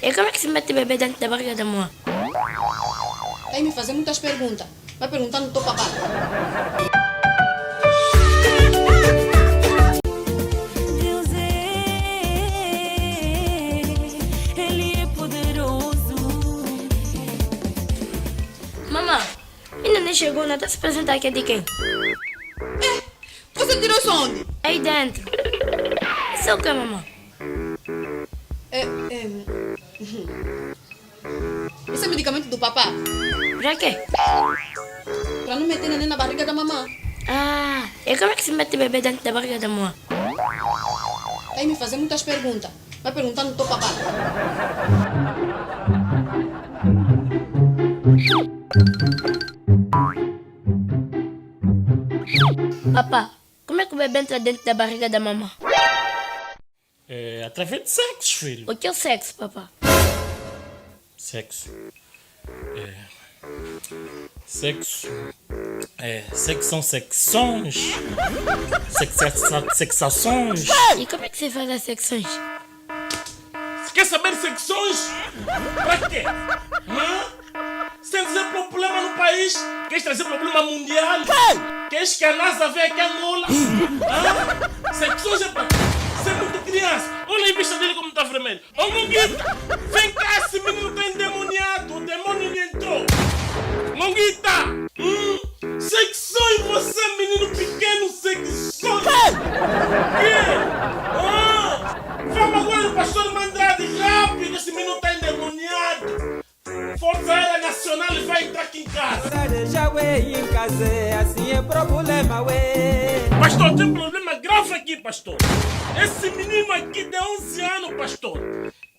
E como é que se mete bebê dentro da barriga da mãe? Vai me fazer muitas perguntas. Vai perguntar no teu papá. Deus Ele é poderoso. Mamãe, ainda nem chegou, não tá se apresentar aqui é de quem? Você tirou isso onde? Aí dentro. Isso é o que, mamãe? Esse é medicamento do papá. Pra quê? Pra não meter neném na barriga da mamãe. Ah, e como é que se mete bebê dentro da barriga da mãe? Vai me fazer muitas perguntas. Vai perguntar no teu papá. Papá, como é que o bebê entra dentro da barriga da mamãe? É através de sexo, filho. O que é o sexo, papá? Sexo. Sexo. Sexo são secções. Sexações. E como é que se faz as secções? Quer saber secções? Pra quê? Hã? Sem dizer problema no país? Queres trazer problema mundial? Queres que a NASA venha aqui a Angola? Hã? Secções é pra quê? Você é muito criança. Olha a vista dele como está vermelho. Ô, Monguita, vem cá, esse menino está endemoniado. O demônio lhe entrou. Monguita, secções, você menino pequeno, secções. Quê? Vamos agora no pastor Mandrade, rápido, esse menino está endemoniado. Força Aérea Nacional vai entrar aqui em casa. Pastor, tem um problema grave aqui, pastor. Esse menino aqui de 11 anos, pastor.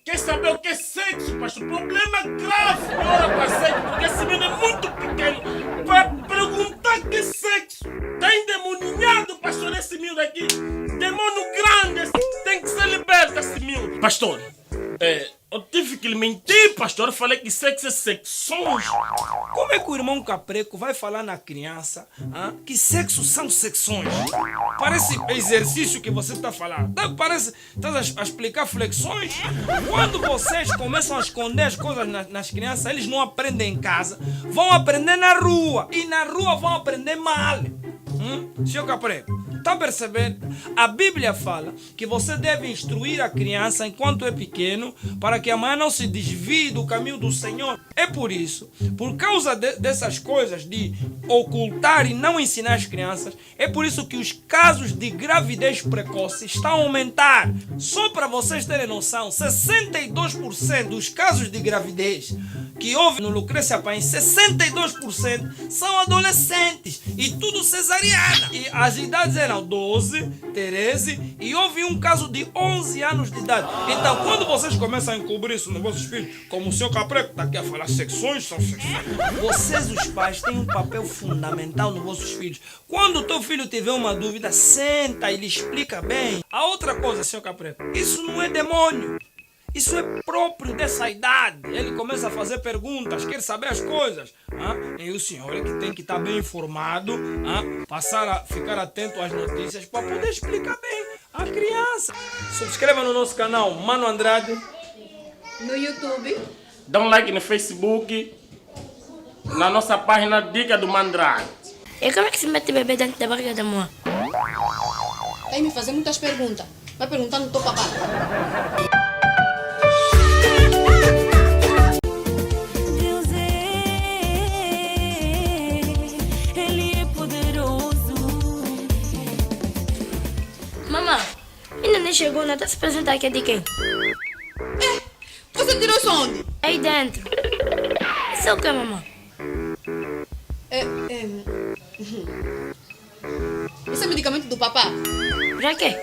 Quer saber o que é sexo, pastor? Problema grave. Ora para sexo, porque esse menino é muito pequeno. Para perguntar que é sexo. Está endemoniado, pastor, esse menino aqui. Demônio grande, tem que ser liberto esse menino. Pastor, eu tive que lhe mentir, pastor. Eu falei que sexo é secções. Como é que o irmão Capreco vai falar na criança que sexo são secções? Parece exercício que você está falando. Parece que está a explicar flexões. Quando vocês começam a esconder as coisas nas crianças, eles não aprendem em casa, vão aprender na rua. E na rua vão aprender mal. Senhor Capreco, está percebendo? A Bíblia fala que você deve instruir a criança enquanto é pequeno para que amanhã não se desvie do caminho do Senhor. É por isso, por causa dessas coisas de ocultar e não ensinar as crianças, é por isso que os casos de gravidez precoce estão a aumentar. Só para vocês terem noção, 62% dos casos de gravidez que houve no Lucrécia Paes, 62% são adolescentes e tudo cesariana. E as idades eram 12, 13 e houve um caso de 11 anos de idade. Então, quando vocês começam a encobrir isso nos vossos filhos, como o seu Capreco está aqui a falar, secções são secções. Vocês, os pais, têm um papel fundamental nos vossos filhos. Quando o teu filho tiver uma dúvida, senta e lhe explica bem. A outra coisa, seu Capreco, isso não é demônio. Isso é próprio dessa idade. Ele começa a fazer perguntas, quer saber as coisas. E o senhor é que tem que estar bem informado, passar a ficar atento às notícias para poder explicar bem à criança. Subscreva no nosso canal Mano Andrade. No YouTube. Dá um like no Facebook. Na nossa página Dica do Mandrade. E como é que se mete bebê dentro da barriga da mãe? Vai me fazer muitas perguntas. Vai perguntar no teu papá. Deus Ele é poderoso. Mamãe, ainda nem chegou, não tá se apresentar aqui é de quem? Você tirou isso onde? Aí dentro. Isso é o que, mamãe? Esse é medicamento do papá. Pra quê?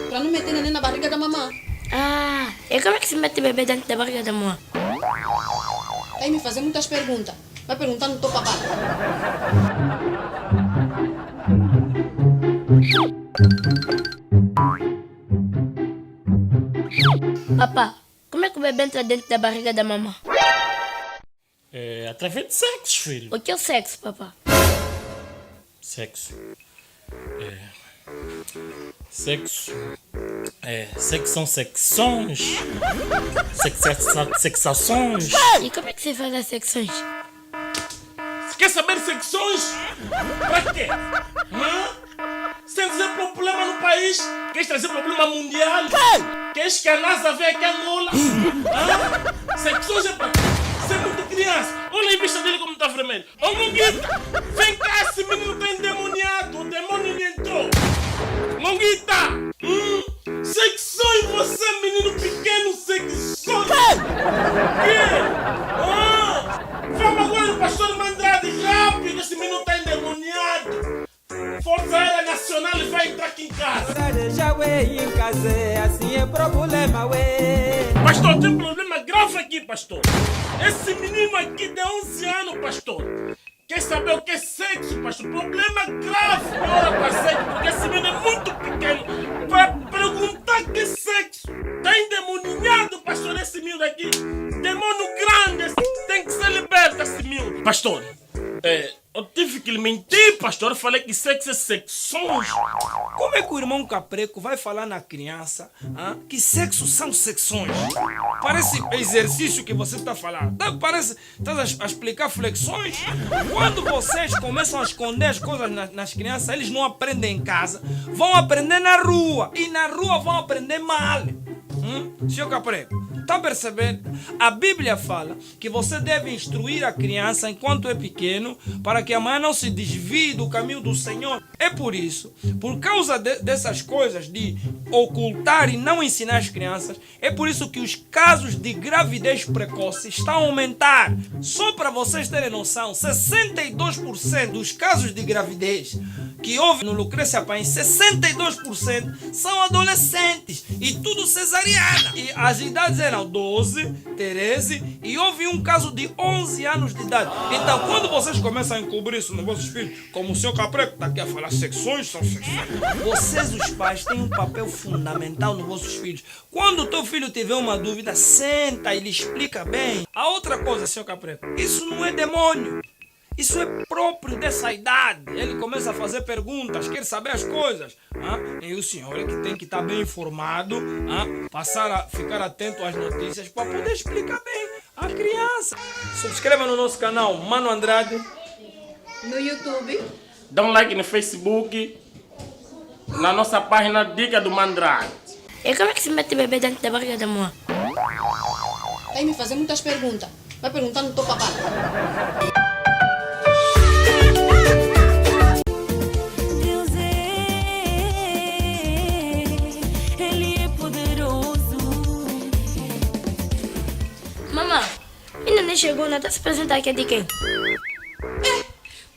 Pra não meter neném na barriga da mamãe. Ah, e como é que se mete bebê dentro da barriga da mãe? Vai me fazer muitas perguntas. Vai perguntar no teu papá. Papá, como é que o bebê entra dentro da barriga da mamãe? Através de sexo, filho. O que é o sexo, papá? Sexo. Sexo. Sexo são secções. Sexações. E como é que se faz as secções? Quer saber secções? Pra quê? Hã? Sem dizer problema no país, queres trazer problema mundial? Queres que a NASA venha aqui a Angola? Hã? Secções é pra ser muito criança. Olha a vista dele como está vermelho. Ô Monguita, vem cá, esse menino está endemoniado. O demônio lhe entrou. Monguita, secções, você menino pequeno, secções. Quê? Vamos agora no pastor Mandrade, rápido, esse menino está endemoniado. Força Aérea Nacional vai entrar aqui em casa. Pastor, tem um problema grave aqui, pastor. Esse menino aqui de 11 anos, pastor. Quer saber o que é sexo, pastor? Problema grave na hora para sexo, porque esse menino é muito pequeno. Para perguntar que é sexo. Está endemoniado, pastor, esse menino aqui. Demônio grande, tem que ser liberto esse menino. Pastor, eu tive que lhe mentir, pastor. Eu falei que sexo é secções. Como é que o irmão Capreco vai falar na criança que sexo são secções? Parece exercício que você está falando. Parece que está a explicar flexões. Quando vocês começam a esconder as coisas nas crianças, eles não aprendem em casa, vão aprender na rua. E na rua vão aprender mal. Senhor Capreco, está a perceber? A Bíblia fala que você deve instruir a criança enquanto é pequeno para que amanhã não se desvie do caminho do Senhor. É por isso, por causa dessas coisas de ocultar e não ensinar as crianças, é por isso que os casos de gravidez precoce estão a aumentar. Só para vocês terem noção, 62% dos casos de gravidez que houve no Lucrécia Paim, 62% são adolescentes e tudo cesariana. E as idades eram 12, 13 e houve um caso de 11 anos de idade. Então, quando vocês começam a encobrir isso nos vossos filhos, como o senhor Capreco está aqui a falar, secções são secções. Vocês, os pais, têm um papel fundamental nos vossos filhos. Quando o teu filho tiver uma dúvida, senta e lhe explica bem. A outra coisa, senhor Capreco, isso não é demônio. Isso é próprio dessa idade. Ele começa a fazer perguntas, quer saber as coisas. E o senhor é que tem que estar bem informado, passar a ficar atento às notícias para poder explicar bem à criança. Subscreva no nosso canal Mano Andrade. No YouTube. Dá um like no Facebook. Na nossa página Dica do Mandrade. E como é que se mete bebê dentro da barriga da mãe? Vai me fazer muitas perguntas. Vai perguntar no teu papai. Deus Ele é poderoso. Mamãe, ainda nem chegou, não está se apresentar aqui de quem?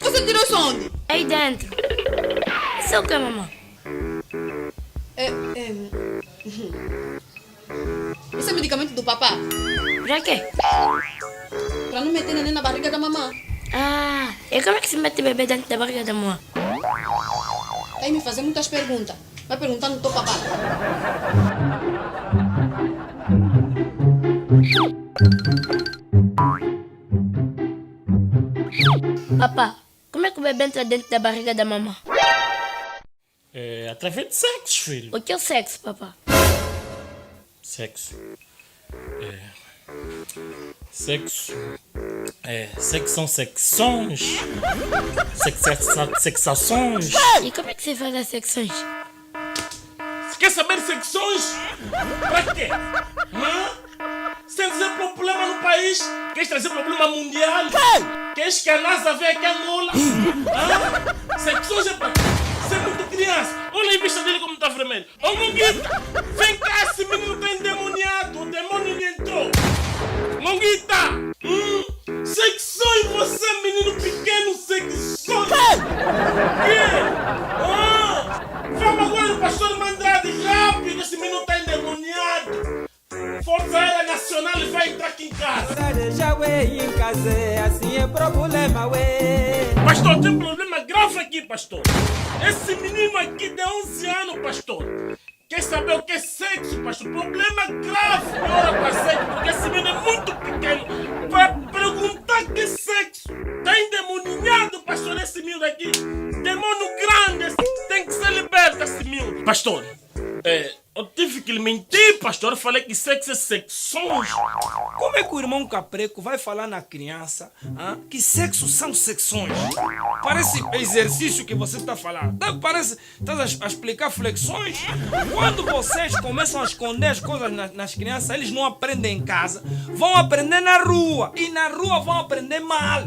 Você tirou isso onde? Aí dentro. Isso é o que, mamãe? Isso é medicamento do papá. Pra quê? Pra não meter neném na barriga da mamãe. E como é que se mete bebê dentro da barriga da mãe? Vai me fazer muitas perguntas. Vai perguntar no teu papai. Papá, como é que o bebê entra dentro da barriga da mamãe? Através de sexo, filho. O que é o sexo, papá? Sexo. Sexo. Sexo são secções. Sexações. E como é que se faz as secções? Quer saber secções? Pra quê? Sem dizer problema no país, queres trazer problema mundial? Queres que a NASA venha aqui a Angola? Secções é pra ser muito criança. Olha a vista dele como está vermelho. Ô Monguita, vem cá, esse menino está endemoniado. O demônio lhe entrou. Monguita, secções, você menino pequeno, secções. Quê? Vamos agora no pastor Mandrade, rápido, esse menino está endemoniado. Força Aérea Nacional vai entrar aqui em casa. Pastor, tem um problema grave aqui, pastor. Esse menino aqui de 11 anos, pastor. Quer saber o que é sexo, pastor? Problema grave na hora para sexo, porque esse menino é muito pequeno. Para perguntar que é sexo. Está endemoniado, pastor, esse menino aqui. Demônio grande, tem que ser liberto esse menino. Pastor, eu tive que lhe mentir, pastor. pastor, eu falei que sexo é secções. Como é que o irmão Capreco vai falar na criança que sexo são secções? Parece exercício que você está falando. Parece estás a explicar flexões. Quando vocês começam a esconder as coisas nas crianças, eles não aprendem em casa, vão aprender na rua. E na rua vão aprender mal.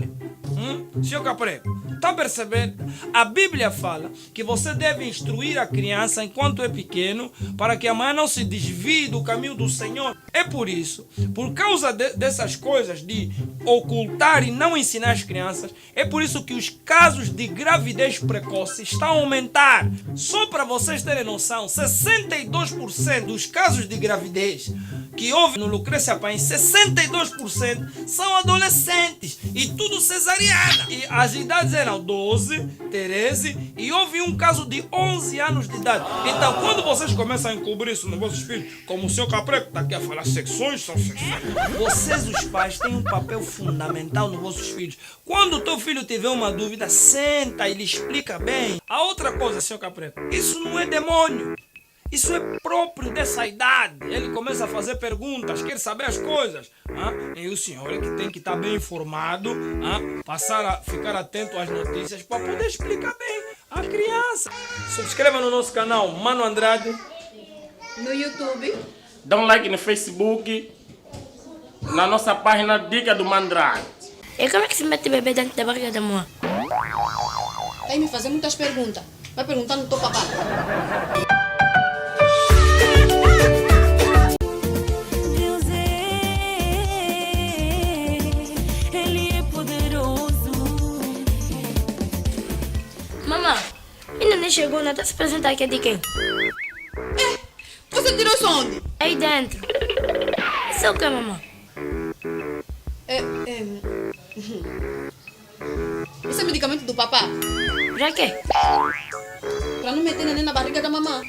Senhor Capreco, está a perceber? A Bíblia fala que você deve instruir a criança enquanto é pequeno para que amanhã não se desvie do caminho do Senhor. É por isso, por causa dessas coisas de ocultar e não ensinar as crianças, é por isso que os casos de gravidez precoce estão a aumentar. Só para vocês terem noção, 62% dos casos de gravidez que houve no Lucrécia Paim, 62% são adolescentes e tudo cesariana. E as idades eram 12, 13 e houve um caso de 11 anos de idade. Então, quando vocês começam a encobrir isso nos vossos filhos, como o senhor Capreco está aqui a falar, secções são secções. Vocês, os pais, têm um papel fundamental nos vossos filhos. Quando o teu filho tiver uma dúvida, senta e lhe explica bem. A outra coisa, senhor Capreco, isso não é demônio. Isso é próprio dessa idade. Ele começa a fazer perguntas, quer saber as coisas. E o senhor é que tem que estar bem informado, passar a ficar atento às notícias para poder explicar bem à criança. Subscreva no nosso canal Mano Andrade. No YouTube. Dá um like no Facebook, na nossa página Dica do Mandrade. E como é que se mete bebê dentro da barriga da mãe? Está aí me fazer muitas perguntas. Vai perguntar no teu papá. Deus Ele é poderoso. Mamãe, ainda nem chegou, não está se apresentar aqui de quem? Você tirou isso onde? Aí dentro. Isso é o que, mamãe? Isso é medicamento do papá? Pra quê? Para não meter neném na barriga da mamãe.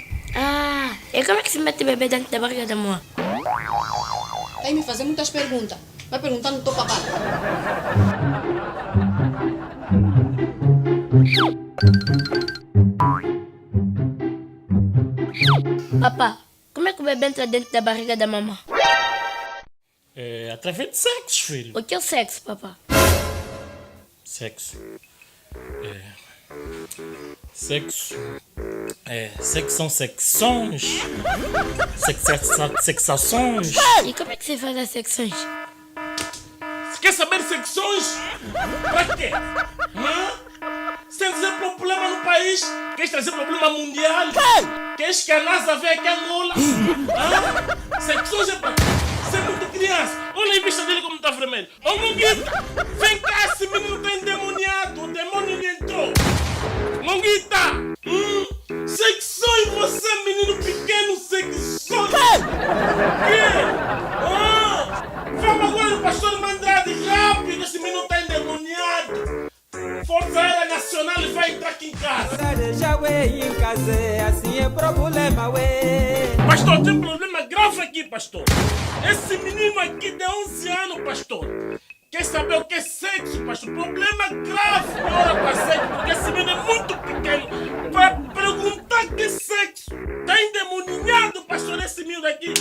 E como é que se mete bebê dentro da barriga da mãe? Está aí me fazer muitas perguntas. Vai perguntar no teu papá. Papá, como é que o bebê entra dentro da barriga da mamãe? É através de sexo, filho. O que é o sexo, papá? Sexo. Sexo. Sexo são secções. Sexações. E como é que se faz as secções? Quer saber secções? Pra quê? Sem dizer problema no país, queres trazer problema mundial? Queres que a NASA venha aqui a Angola? Secções é pra quê? Você é muito criança. Olha a vista dele como está vermelho. Ô Monguita, vem cá, esse menino está endemoniado. O demônio lhe entrou. Monguita, secções, você menino pequeno, secções. Quê? Vamos agora no pastor Mandrade, rápido, esse menino está endemoniado. Força Aérea Nacional vai entrar aqui em casa. Pastor, tem um problema grave aqui, pastor. Esse menino aqui de 11 anos, pastor. Quer saber o que é sexo, pastor? Problema grave. Ora para sexo, porque esse menino é muito pequeno. Para perguntar que é sexo. Está endemoniado, pastor, esse menino aqui.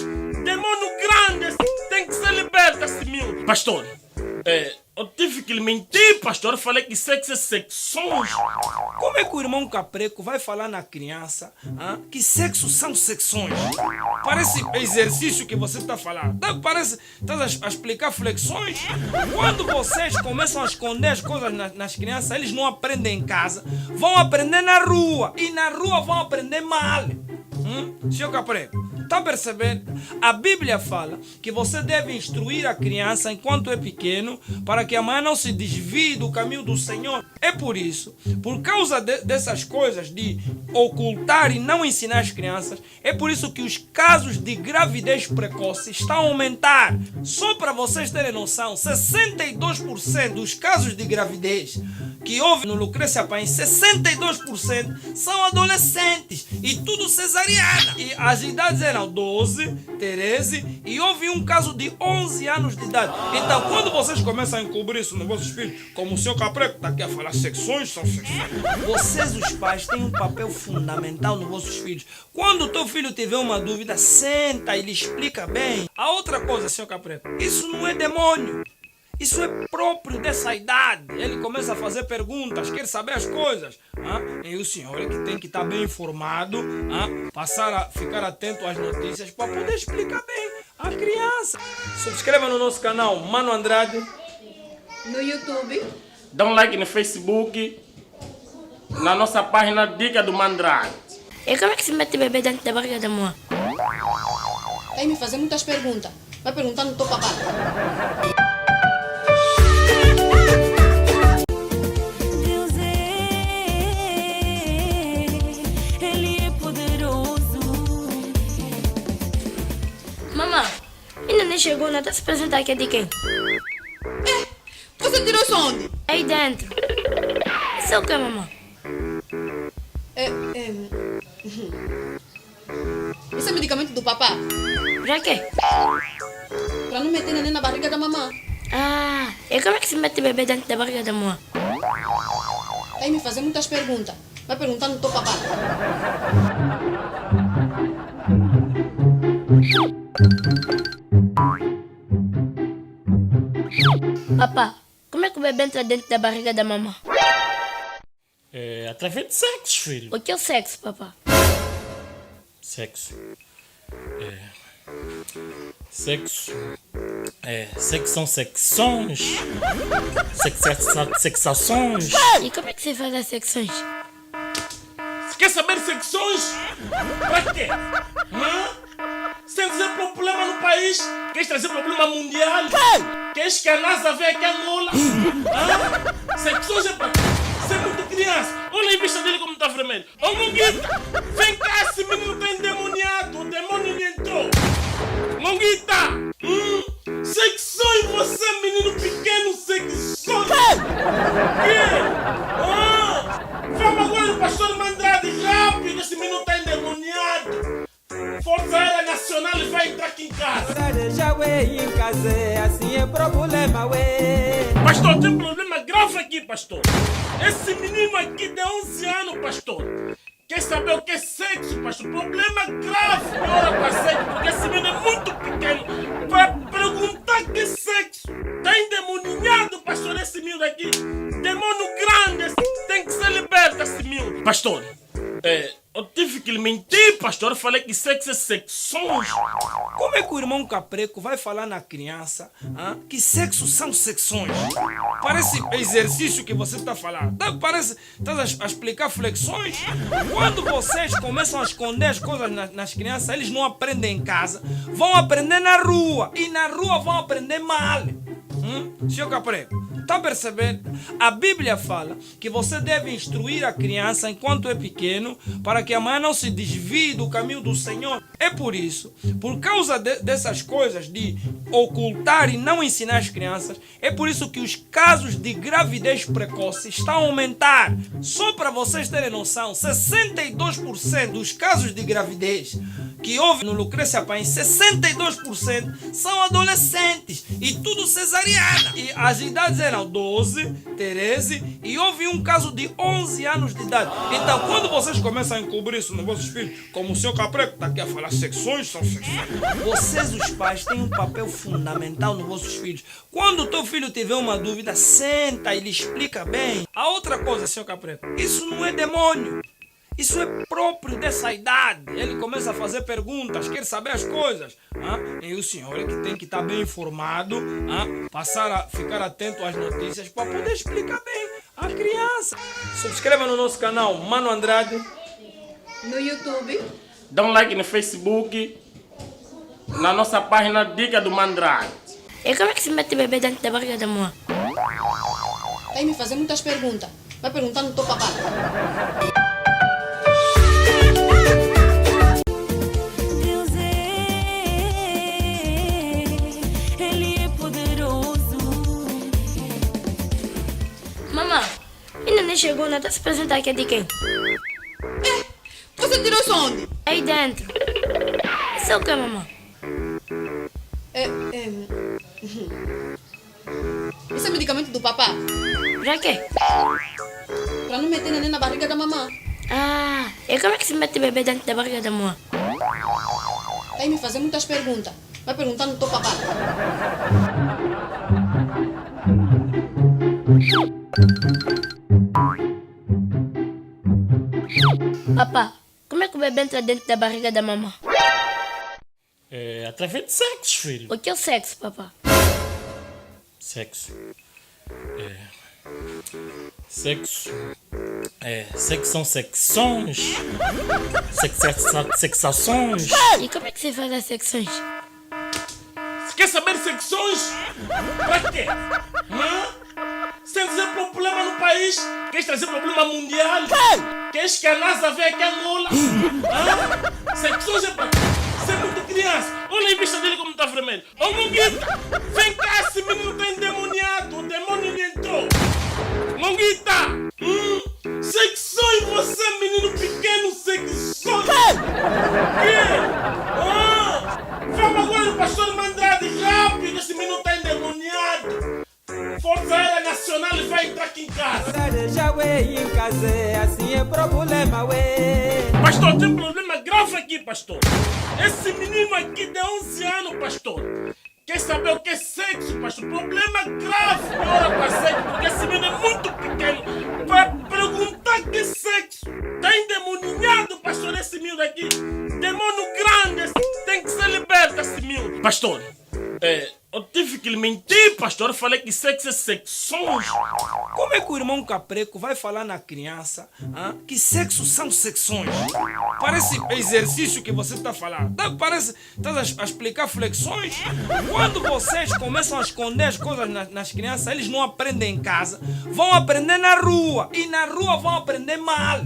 Demônio grande, tem que ser liberto esse menino. Pastor, eu tive que lhe mentir, pastor. Eu falei que sexo é secções. Como é que o irmão Capreco vai falar na criança que sexo são secções? Parece exercício que você está falando. Parece estás a explicar flexões. Quando vocês começam a esconder as coisas nas crianças, eles não aprendem em casa, vão aprender na rua. E na rua vão aprender mal. Senhor Capreco, está a perceber? A Bíblia fala que você deve instruir a criança enquanto é pequeno para que amanhã não se desvie do caminho do Senhor. É por isso, por causa dessas coisas de ocultar e não ensinar as crianças, é por isso que os casos de gravidez precoce estão a aumentar. Só para vocês terem noção, 62% dos casos de gravidez que houve no Lucrécia Paim, 62% são adolescentes e tudo cesariana. E as idades eram 12, 13 e houve um caso de 11 anos de idade. Então, quando vocês começam a encobrir isso nos vossos filhos, como o seu Capreco está aqui a falar, secções são secções. Vocês, os pais, têm um papel fundamental nos vossos filhos. Quando o teu filho tiver uma dúvida, senta e lhe explica bem. A outra coisa, seu Capreco, isso não é demônio. Isso é próprio dessa idade. Ele começa a fazer perguntas, quer saber as coisas. E o senhor é que tem que estar bem informado, passar a ficar atento às notícias para poder explicar bem à criança. Subscreva no nosso canal Mano Andrade. No YouTube. Dá um like no Facebook. Na nossa página Dica do Mandrade. E como é que se mete bebê dentro da barriga da mãe? Vai me fazer muitas perguntas. Vai perguntar no teu papai. Deus Ele é poderoso. Mamãe, ainda nem chegou, não está se apresentar aqui de quem? Você tirou isso onde? Aí dentro. Isso é o que, mamãe? Isso é medicamento do papá? Pra quê? Pra não meter neném na barriga da mamãe. Ah, e como é que se mete bebê dentro da barriga da mãe? Vai me fazer muitas perguntas. Vai perguntar no teu papai. Papá, como é que o bebê entra dentro da barriga da mamãe? É através de sexo, filho. O que é o sexo, papá? Sexo. Sexo. Sexo são secções. Sexações. E como é que se faz as secções? Você quer saber secções? Pra quê? Sem dizer problema no país? Queres trazer problema mundial? Queres que a NASA venha aqui a Angola? Secções é pra quê? Você é muito criança. Olha a vista dele como está vermelho. Ô Monguita, vem cá, esse menino está endemoniado. O demônio lhe entrou. Monguita, secções, você menino pequeno, secções. Que? Vamos agora no pastor Mandrade, rápido, esse menino está endemoniado. Força Aérea Nacional vai entrar aqui em casa. Pastor, tem um problema grave aqui, pastor. Esse menino aqui de 11 anos, pastor. Quer saber o que é sexo, pastor? Problema grave. Ora para sexo, porque esse menino é muito pequeno. Vai perguntar que é sexo. Está endemoniado, pastor, esse menino aqui. Demônio grande, tem que ser liberto esse menino. Pastor, eu tive que lhe mentir, pastor. Eu falei que sexo é secções. Como é que o irmão Capreco vai falar na criança que sexo são secções? Parece exercício que você está falando. Parece estás a explicar flexões. Quando vocês começam a esconder as coisas nas crianças, eles não aprendem em casa, vão aprender na rua. E na rua vão aprender mal. Senhor Capreco, está a perceber? A Bíblia fala que você deve instruir a criança enquanto é pequeno para que amanhã não se desvie do caminho do Senhor. É por isso, por causa dessas coisas de ocultar e não ensinar as crianças, é por isso que os casos de gravidez precoce estão a aumentar. Só para vocês terem noção, 62% dos casos de gravidez que houve no Lucrécia Paim, 62% são adolescentes e tudo cesariana. E as idades eram 12, 13 e houve um caso de 11 anos de idade. Então, quando vocês começam a encobrir isso nos vossos filhos, como o seu Capreco está aqui a falar, secções são secções. Vocês, os pais, têm um papel fundamental nos vossos filhos. Quando o teu filho tiver uma dúvida, senta e lhe explica bem. A outra coisa, seu Capreco, isso não é demônio. Isso é próprio dessa idade. Ele começa a fazer perguntas, quer saber as coisas. E o senhor é que tem que estar bem informado, passar a ficar atento às notícias para poder explicar bem à criança. Subscreva no nosso canal Mano Andrade. No YouTube. Dá um like no Facebook. Na nossa página Dica do Mandrade. E como é que se mete bebê dentro da barriga da mãe? Vai me fazer muitas perguntas. Vai perguntar no teu papai. Deus Ele é poderoso. Mamãe, nem chegou, não tá se apresentar aqui é de quem? Você tirou isso onde? Aí dentro. Isso é o que, mamãe? Esse é medicamento do papá? Pra quê? Pra não meter neném na barriga da mamãe. Ah, e como é que se mete bebê dentro da barriga da mamãe? Tá aí me fazer muitas perguntas. Vai perguntar no teu papá. Papá, como é que o bebê entra dentro da barriga da mamãe? É através de sexo, filho. O que é o sexo, papá? Sexo. Sexo. Sexo são secções. Sexações. E como é que se faz as secções? Quer saber secções? Pra quê? Hã? Sem dizer problema no país? Queres trazer problema mundial? Queres que a NASA venha aqui a Angola? Hã? Secções é pra quê? Você é muito criança. Olha a vista dele como está vermelho. Ô Monguita, vem cá, esse menino está endemoniado. O demônio lhe entrou. Monguita! Secções, você menino pequeno, secções! Quê? Vamos agora no pastor Mandrade, rápido, esse menino está endemoniado. Força Aérea Nacional vai entrar aqui em casa. Pastor, tem um problema grave aqui, pastor. Esse menino aqui de 11 anos, pastor. Quer saber o que é sexo, pastor? Problema grave. Ora para sexo, porque esse menino é muito pequeno. Para perguntar que é sexo. Está endemoniado, pastor, esse menino aqui. Demônio grande, tem que ser liberto esse menino. Pastor, eu tive que lhe mentir, pastor. Eu falei que sexo é secções. Como é que o irmão Capreco vai falar na criança que sexo são secções? Parece exercício que você está falando. Parece estás a explicar flexões. Quando vocês começam a esconder as coisas nas crianças, eles não aprendem em casa, vão aprender na rua. E na rua vão aprender mal.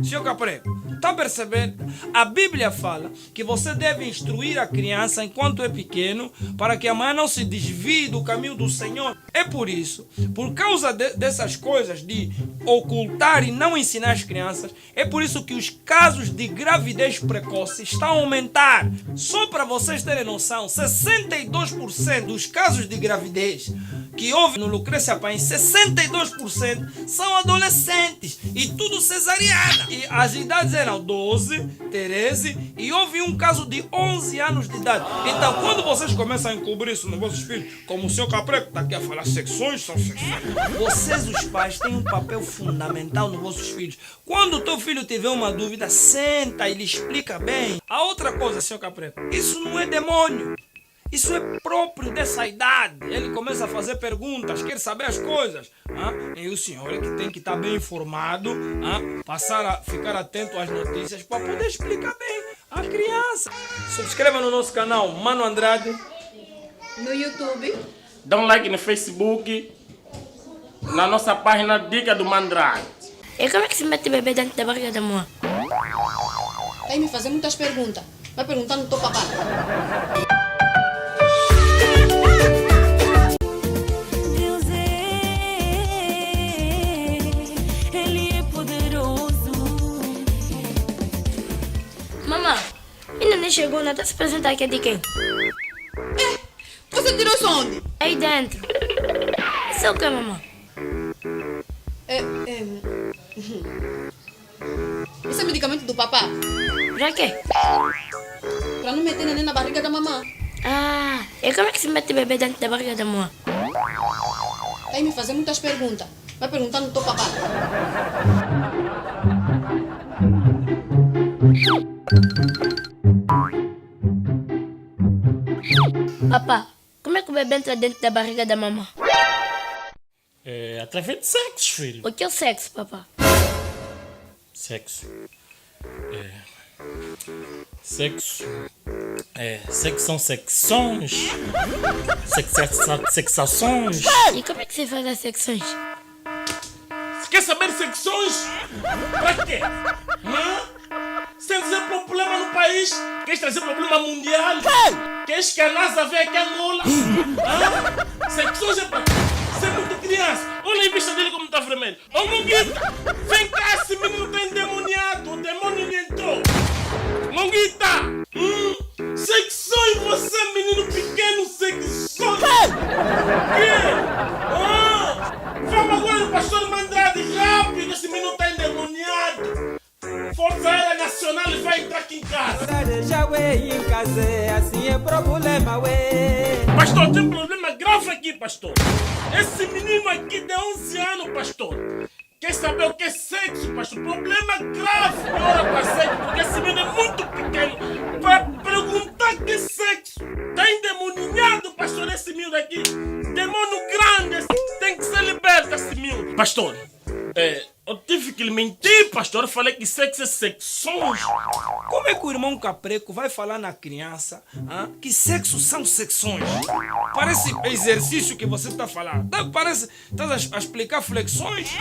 Senhor Capreco, está percebendo? A Bíblia fala que você deve instruir a criança enquanto é pequeno para que amanhã não se desvie do caminho do Senhor. É por isso, por causa dessas coisas de ocultar e não ensinar as crianças, é por isso que os casos de gravidez precoce estão a aumentar. Só para vocês terem noção, 62% dos casos de gravidez que houve no Lucrécia Paes, 62% são adolescentes e tudo cesariana. E as idades eram 12, 13 e houve um caso de 11 anos de idade. Então, quando vocês começam a encobrir isso nos vossos filhos, como o seu Capreco está aqui a falar, secções são secções. Vocês, os pais, têm um papel fundamental nos vossos filhos. Quando o teu filho tiver uma dúvida, senta e lhe explica bem. A outra coisa, seu Capreco, isso não é demônio. Isso é próprio dessa idade. Ele começa a fazer perguntas, quer saber as coisas. E o senhor é que tem que estar bem informado, passar a ficar atento às notícias para poder explicar bem à criança. Subscreva no nosso canal Mano Andrade. No YouTube. Dá um like no Facebook. Na nossa página Dica do Mandrade. E como é que se mete bebê dentro da barriga da mamãe? Tá aí me fazer muitas perguntas. Vai perguntar no teu papá. Deus Ele é poderoso. Mamãe, ainda nem chegou, não tá se apresentar aqui é de quem? Você tirou isso onde? Aí dentro. Isso é o que, mamãe? Esse é medicamento do papá? Pra quê? Pra não meter neném na barriga da mamãe. Ah, e como é que se mete bebê dentro da barriga da mamãe? Tá aí me fazer muitas perguntas. Vai perguntar no teu papá. Papá, como é que o bebê entra dentro da barriga da mamãe? É através de sexo, filho. O que é o sexo, papá? Sexo. Sexo. Sexo são secções. Sexações. E como é que se faz as secções? Quer saber secções? Pra quê? Hã? Sem dizer problema no país? Queres trazer problema mundial? Queres que a NASA venha aqui a Angola? Secções é pra quê? Você é muito criança. Olha a vista dele como está vermelho. vermelho. Ô Monguita, vem cá, esse menino tá endemoniado. O demônio lhe entrou. Monguita, secções, você menino pequeno, secções. Que? Vamos agora no pastor Mandrade, rápido, esse menino tá endemoniado. Força Aérea Nacional vai entrar aqui em casa. Pastor, tem um problema grave aqui, pastor. Esse menino aqui de 11 anos, pastor. Quer saber o que é sexo, pastor? Problema grave na hora para sexo, porque esse menino é muito pequeno. Vai perguntar que é sexo. Tá endemoniado, pastor, esse menino aqui. Demônio grande, tem que ser liberto esse menino. Pastor, eu tive que lhe mentir, pastor. Eu falei que sexo é secções. Como é que o irmão Capreco vai falar na criança que sexo são secções? Parece exercício que você está falando. Parece que está a explicar flexões.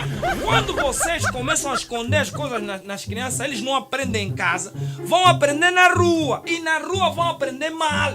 Quando vocês começam a esconder as coisas nas crianças, eles não aprendem em casa, vão aprender na rua. E na rua vão aprender mal.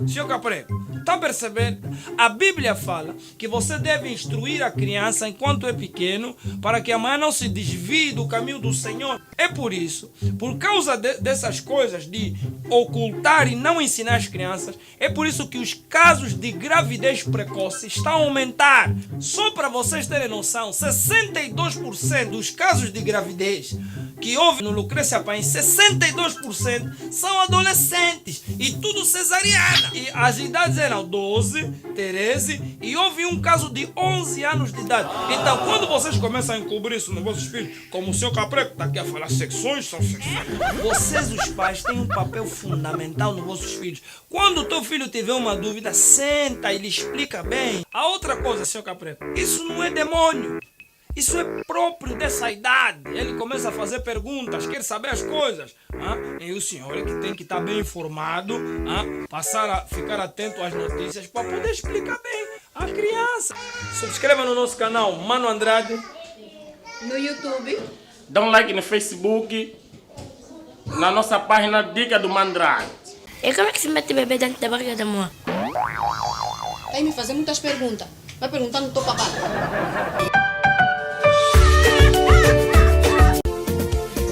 Senhor Capreco, está a perceber? A Bíblia fala que você deve instruir a criança enquanto é pequeno para que amanhã não se desvie do caminho do Senhor. É por isso, por causa dessas coisas de ocultar e não ensinar as crianças, é por isso que os casos de gravidez precoce estão a aumentar. Só para vocês terem noção, 62% dos casos de gravidez que houve no Lucrécia Paim, 62% são adolescentes e tudo cesariana. E as idades eram 12, 13 e houve um caso de 11 anos de idade. Então, quando vocês começam a encobrir isso nos vossos filhos, como o senhor Capreco está aqui a falar, secções são secções. Vocês, os pais, têm um papel fundamental nos vossos filhos. Quando o teu filho tiver uma dúvida, senta e lhe explica bem. A outra coisa, senhor Capreco, isso não é demônio. Isso é próprio dessa idade. Ele começa a fazer perguntas, quer saber as coisas. E o senhor é que tem que estar bem informado, passar a ficar atento às notícias para poder explicar bem à criança. Subscreva no nosso canal Mano Andrade. No YouTube. Dá um like no Facebook. Na nossa página Dica do Mandrade. E como é que se mete bebê dentro da barriga da mãe? Vai me fazer muitas perguntas. Vai perguntar no teu papá.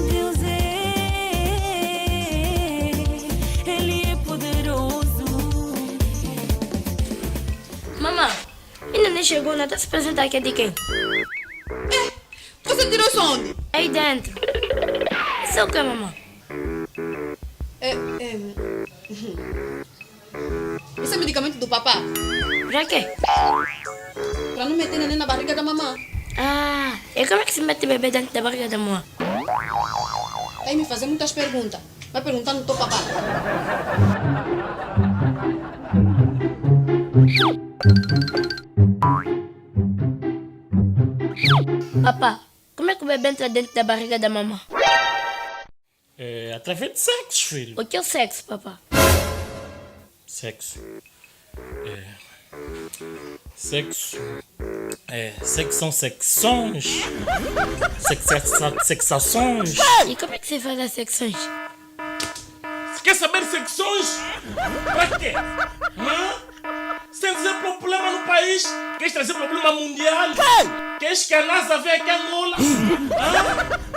Deus Ele é poderoso. Mamãe, ainda nem chegou, não tá se apresentar aqui de quem? Você tirou isso onde? Aí dentro. Isso é o que, mamãe? Isso é medicamento do papá. Pra quê? Pra não meter neném na barriga da mamã. E como é que se mete bebê dentro da barriga da mãe? Vai me fazer muitas perguntas. Vai perguntar no teu papá. Papá, como é que o bebê entra dentro da barriga da mamãe? Através de sexo, filho. O que é o sexo, papá? Sexo. Sexo. Sexo são secções. Sexações. E como é que se faz as secções? Quer saber secções? Pra quê? Sem dizer problema no país? Queres trazer problema mundial? Queres que a NASA venha aqui a Angola?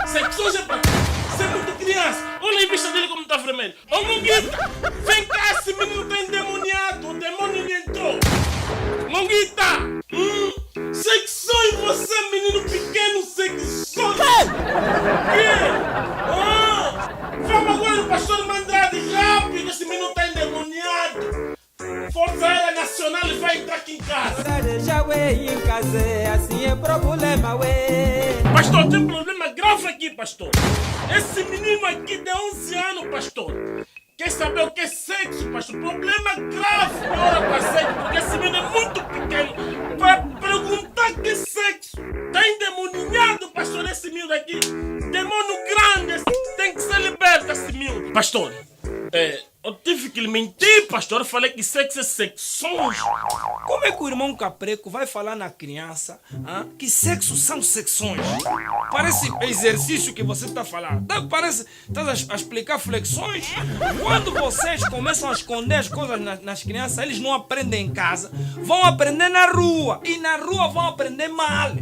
Secções é pra quê? Você é muito criança. Olha a vista dele como está vermelho. Ô Monguita, vem cá, esse menino tá endemoniado. O demônio lhe entrou. Monguita, secções, você menino pequeno, secções. Que? Vamos agora no pastor Mandrade, rápido, esse menino tá endemoniado. Força Aérea Nacional vai entrar aqui em casa. Pastor, tem um problema grave aqui, pastor. Esse menino aqui de 11 anos, pastor. Quer saber o que é sexo, pastor? Problema grave na hora para sexo, porque esse menino é muito pequeno. Vai perguntar que é sexo. Tá endemoniado, pastor, esse menino aqui. Demônio grande, tem que ser liberto esse menino. Pastor, eu tive que lhe mentir, pastor. Eu falei que sexo é secções. Como é que o irmão Capreco vai falar na criança que sexo são secções? Parece exercício que você está falando. Parece que está a explicar flexões. Quando vocês começam a esconder as coisas nas crianças, eles não aprendem em casa, vão aprender na rua. E na rua vão aprender mal.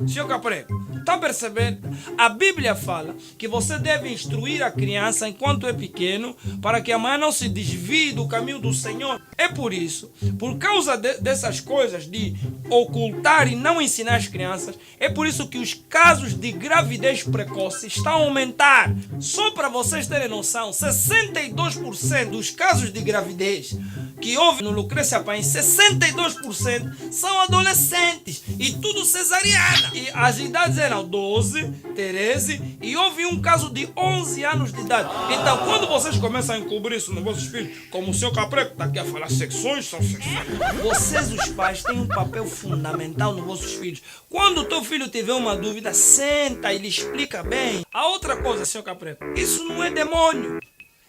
Senhor Capreco, tá percebendo? A Bíblia fala que você deve instruir a criança enquanto é pequeno para que amanhã não se desvie do caminho do Senhor. É por isso, por causa dessas coisas de ocultar e não ensinar as crianças, é por isso que os casos de gravidez precoce estão a aumentar. Só para vocês terem noção, 62% dos casos de gravidez que houve no Lucrécia Paim, 62% são adolescentes e tudo cesariana. E as idades eram 12, 13 e houve um caso de 11 anos de idade. Então, quando vocês começam a encobrir isso nos vossos filhos, como o seu Capreco está aqui a falar, secções são secções. Vocês, os pais, têm um papel fundamental nos vossos filhos. Quando o teu filho tiver uma dúvida, senta e lhe explica bem. A outra coisa, seu Capreco, isso não é demônio.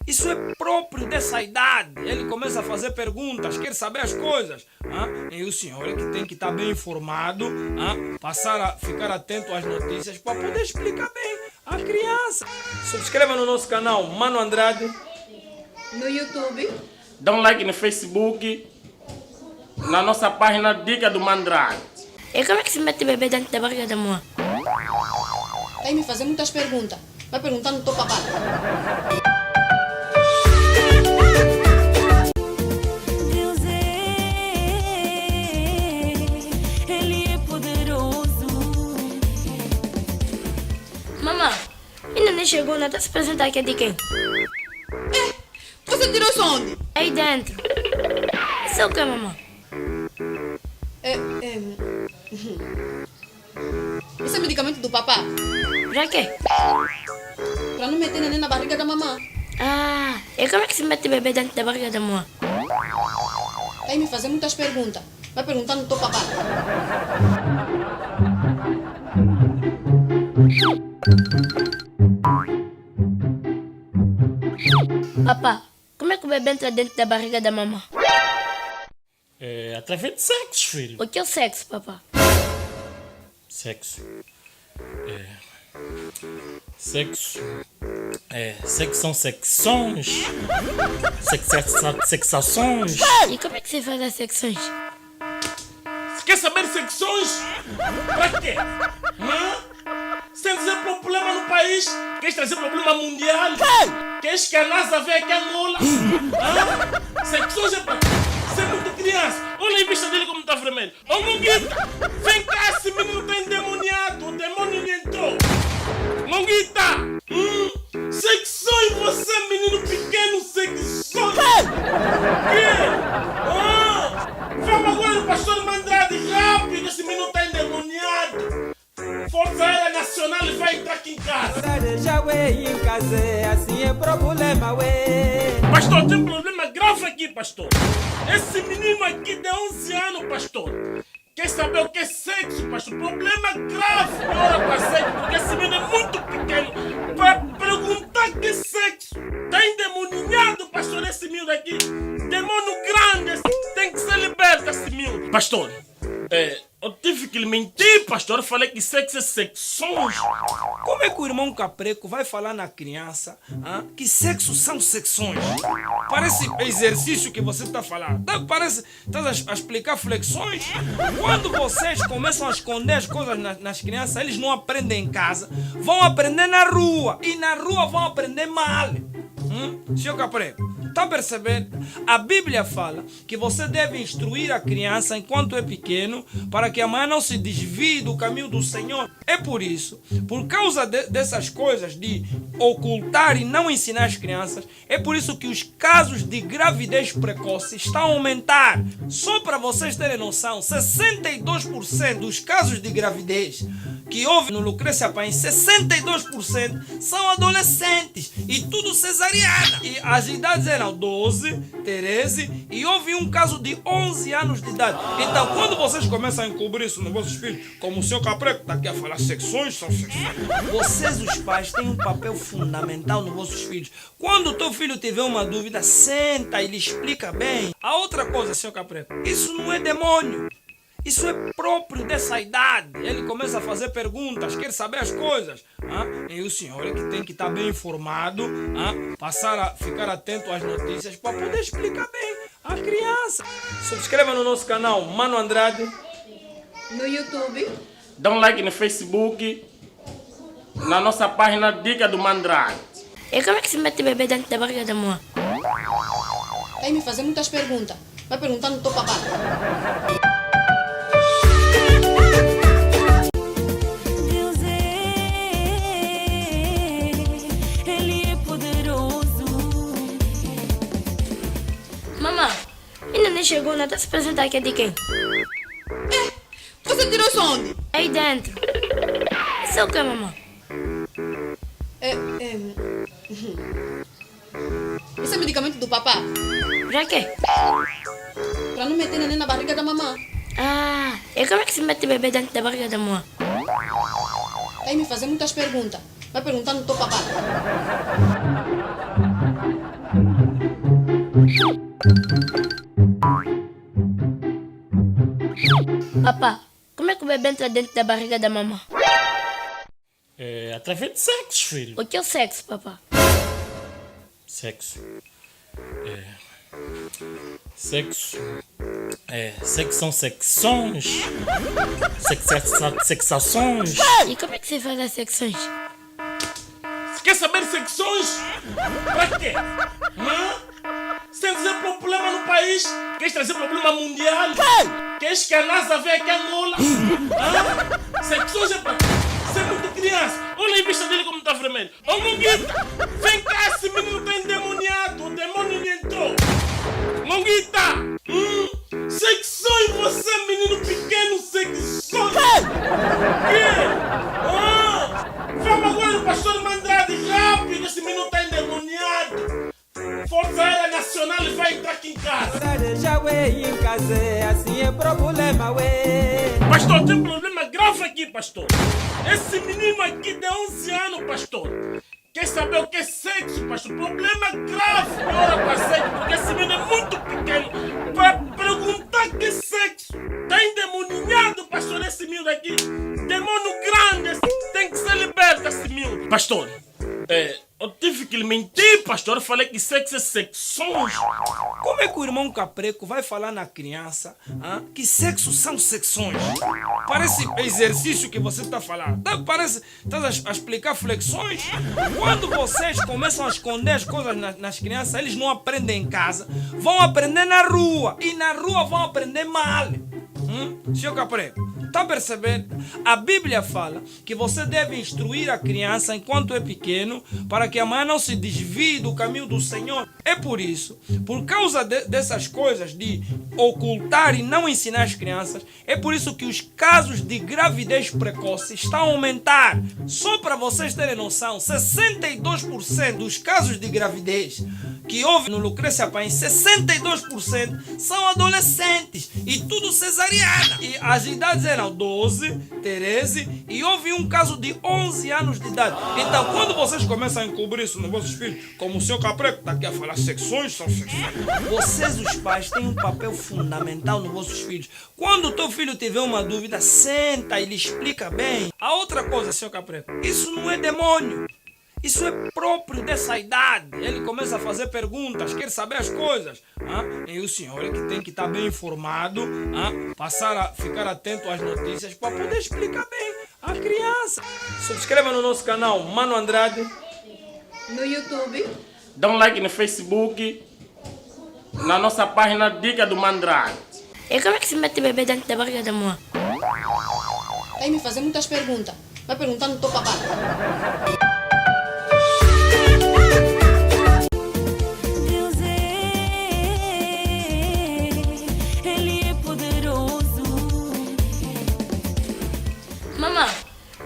Isso é próprio dessa idade. Ele começa a fazer perguntas, quer saber as coisas. E o senhor é que tem que estar bem informado, passar a ficar atento às notícias para poder explicar bem à criança. Subscreva no nosso canal Mano Andrade. No YouTube. Dá um like no Facebook. Na nossa página Dica do Mandrade. E como é que se mete bebê dentro da barriga da mãe? Está aí me fazer muitas perguntas. Vai perguntar no teu papai. Deus Ele é poderoso. Mamãe, ainda nem chegou, não está se apresentar aqui de quem? Você tirou isso onde? Aí dentro. Isso é o que, mamãe? Isso é medicamento do papá? Pra quê? Para não meter neném na barriga da mamãe. E como é que se mete bebê dentro da barriga da mãe? Está aí me fazer muitas perguntas. Vai perguntar no teu papai. Papá, como é que o bebê entra dentro da barriga da mamãe? É através de sexo, filho. O que é o sexo, papá? Sexo. Sexo. Sexo são secções. Sexações. E como é que se faz as secções? Quer saber secções? Pra quê? Sem dizer problema no país? Queres trazer problema mundial? Queres que a NASA venha aqui a Angola? Secções é pra quê? Você é muito criança. Olha a vista dele como está vermelho. Ô Monguita, vem cá, esse menino está endemoniado. O demônio lhe entrou. Monguita! Secções, você menino pequeno, secções! Quê? Vamos agora no pastor Mandrade, rápido, esse menino está endemoniado. Força Aérea Nacional vai entrar aqui em casa. Pastor, tem um problema grave aqui, pastor. Esse menino aqui de 11 anos, pastor. Quer saber o que é sexo, pastor? Problema grave. Ora para sexo, porque esse menino é muito pequeno. Para perguntar que é sexo. Está endemoniado, pastor, esse menino aqui. Demônio grande, tem que ser liberto esse menino. Pastor, eu tive que lhe mentir, pastor. Eu falei que sexo é secções. Como é que o irmão Capreco vai falar na criança que sexo são secções? Parece exercício que você está falando. Parece está a explicar flexões. Quando vocês começam a esconder as coisas nas crianças, eles não aprendem em casa, vão aprender na rua. E na rua vão aprender mal. Senhor Capreco, tá percebendo? A Bíblia fala que você deve instruir a criança enquanto é pequeno para que amanhã não se desvie do caminho do Senhor. É por isso, por causa dessas coisas de ocultar e não ensinar as crianças, é por isso que os casos de gravidez precoce estão a aumentar. Só para vocês terem noção, 62% dos casos de gravidez que houve no Lucrécia Paim, 62% são adolescentes e tudo cesariana. E as idades eram 12, 13 e houve um caso de 11 anos de idade. Então, quando vocês começam a encobrir isso nos vossos filhos, como o seu Capreco está aqui a falar, secções são secções. Vocês, os pais, têm um papel fundamental nos vossos filhos. Quando o teu filho tiver uma dúvida, senta e lhe explica bem. A outra coisa, seu Capreco, isso não é demônio. Isso é próprio dessa idade. Ele começa a fazer perguntas, quer saber as coisas. E o senhor é que tem que estar bem informado, passar a ficar atento às notícias para poder explicar bem à criança. Subscreva no nosso canal Mano Andrade. No YouTube. Dá um like no Facebook, na nossa página Dica do Mandrade. E como é que se mete bebê dentro da barriga da mãe? Vai me fazer muitas perguntas. Vai perguntar no teu papá. Deus Ele é poderoso. Mamãe, ainda nem chegou, não tá se apresentar aqui de quem? Você tirou isso onde? Aí dentro. Isso é o que, mamãe? Isso é medicamento do papá. Pra quê? Pra não meter neném na barriga da mamãe. Ah, e como é que se mete bebê dentro da barriga da mãe? Vai me fazer muitas perguntas. Vai perguntar no teu papá. Papá, como é que o bebê entra dentro da barriga da mamãe? É através de sexo, filho. O que é o sexo, papá? Sexo. Sexo. Sexo são secções. Sexações. E como é que se faz as secções? Quer saber secções? Pra quê? Hã? Sem dizer problema no país? Queres trazer problema mundial? Queres que a NASA venha aqui a Angola? Hã? Secções é pra ser muito criança. Olha a vista dele como está vermelho. Ô Monguita, vem cá, esse menino tá endemoniado. O demônio lhe entrou. Monguita! Secções, você menino pequeno, secções! Que? Vamos agora no pastor Mandrade, rápido, esse menino tá endemoniado! Força Aérea Nacional vai entrar aqui em casa! Pastor, tem um problema grave aqui, pastor! Esse menino aqui de 11 anos, pastor! Quer saber o que é sexo, pastor? Problema grave! Ora para sexo, porque esse menino é muito pequeno! Para perguntar que é sexo! Tá endemoniado, pastor, esse menino aqui! Demônio grande! Tem que ser liberto esse menino! Pastor, eu tive que lhe mentir, pastor. Eu falei que sexo é secções. Como é que o irmão Capreco vai falar na criança que sexo são secções? Parece exercício que você está falando. Parece estás a explicar flexões. Quando vocês começam a esconder as coisas nas crianças, eles não aprendem em casa, vão aprender na rua. E na rua vão aprender mal. Senhor Capreco, está percebendo? A Bíblia fala que você deve instruir a criança enquanto é pequeno para que amanhã não se desvie do caminho do Senhor. É por isso, por causa dessas coisas de ocultar e não ensinar as crianças, é por isso que os casos de gravidez precoce estão a aumentar. Só para vocês terem noção, 62% dos casos de gravidez que houve no Lucrécia Paim, 62% são adolescentes e tudo cesariana. E as idades eram 12, 13 e houve um caso de 11 anos de idade. Então, quando vocês começam a encobrir isso nos vossos filhos, como o seu Capreco está aqui a falar, secções são secções. Vocês, os pais, têm um papel fundamental nos vossos filhos. Quando o teu filho tiver uma dúvida, senta e lhe explica bem. A outra coisa, seu Capreco, isso não é demônio. Isso é próprio dessa idade. Ele começa a fazer perguntas, quer saber as coisas. E o senhor é que tem que estar bem informado, passar a ficar atento às notícias para poder explicar bem à criança. Subscreva no nosso canal Mano Andrade. No YouTube. Dá um like no Facebook, na nossa página Dica do Mandrade. E como é que se mete bebê dentro da barriga da mãe? Vai me fazer muitas perguntas. Vai perguntar no teu papá. Deus Ele é poderoso. Mamãe,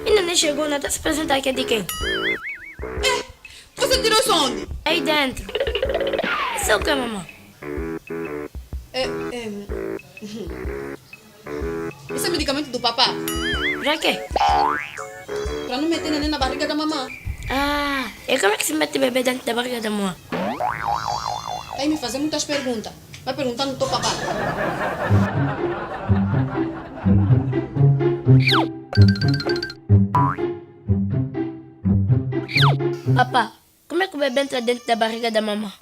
ainda nem chegou, não tá se apresentar aqui de quem? Você tirou isso onde? Aí dentro. Isso é o que, mamãe? Isso é medicamento do papá. Pra quê? Pra não meter neném na barriga da mamãe. Ah, e como é que se mete bebê dentro da barriga da mãe? Vai me fazer muitas perguntas. Vai perguntar no teu papá. Papá, como é que o bebê entra dentro da barriga da mamãe?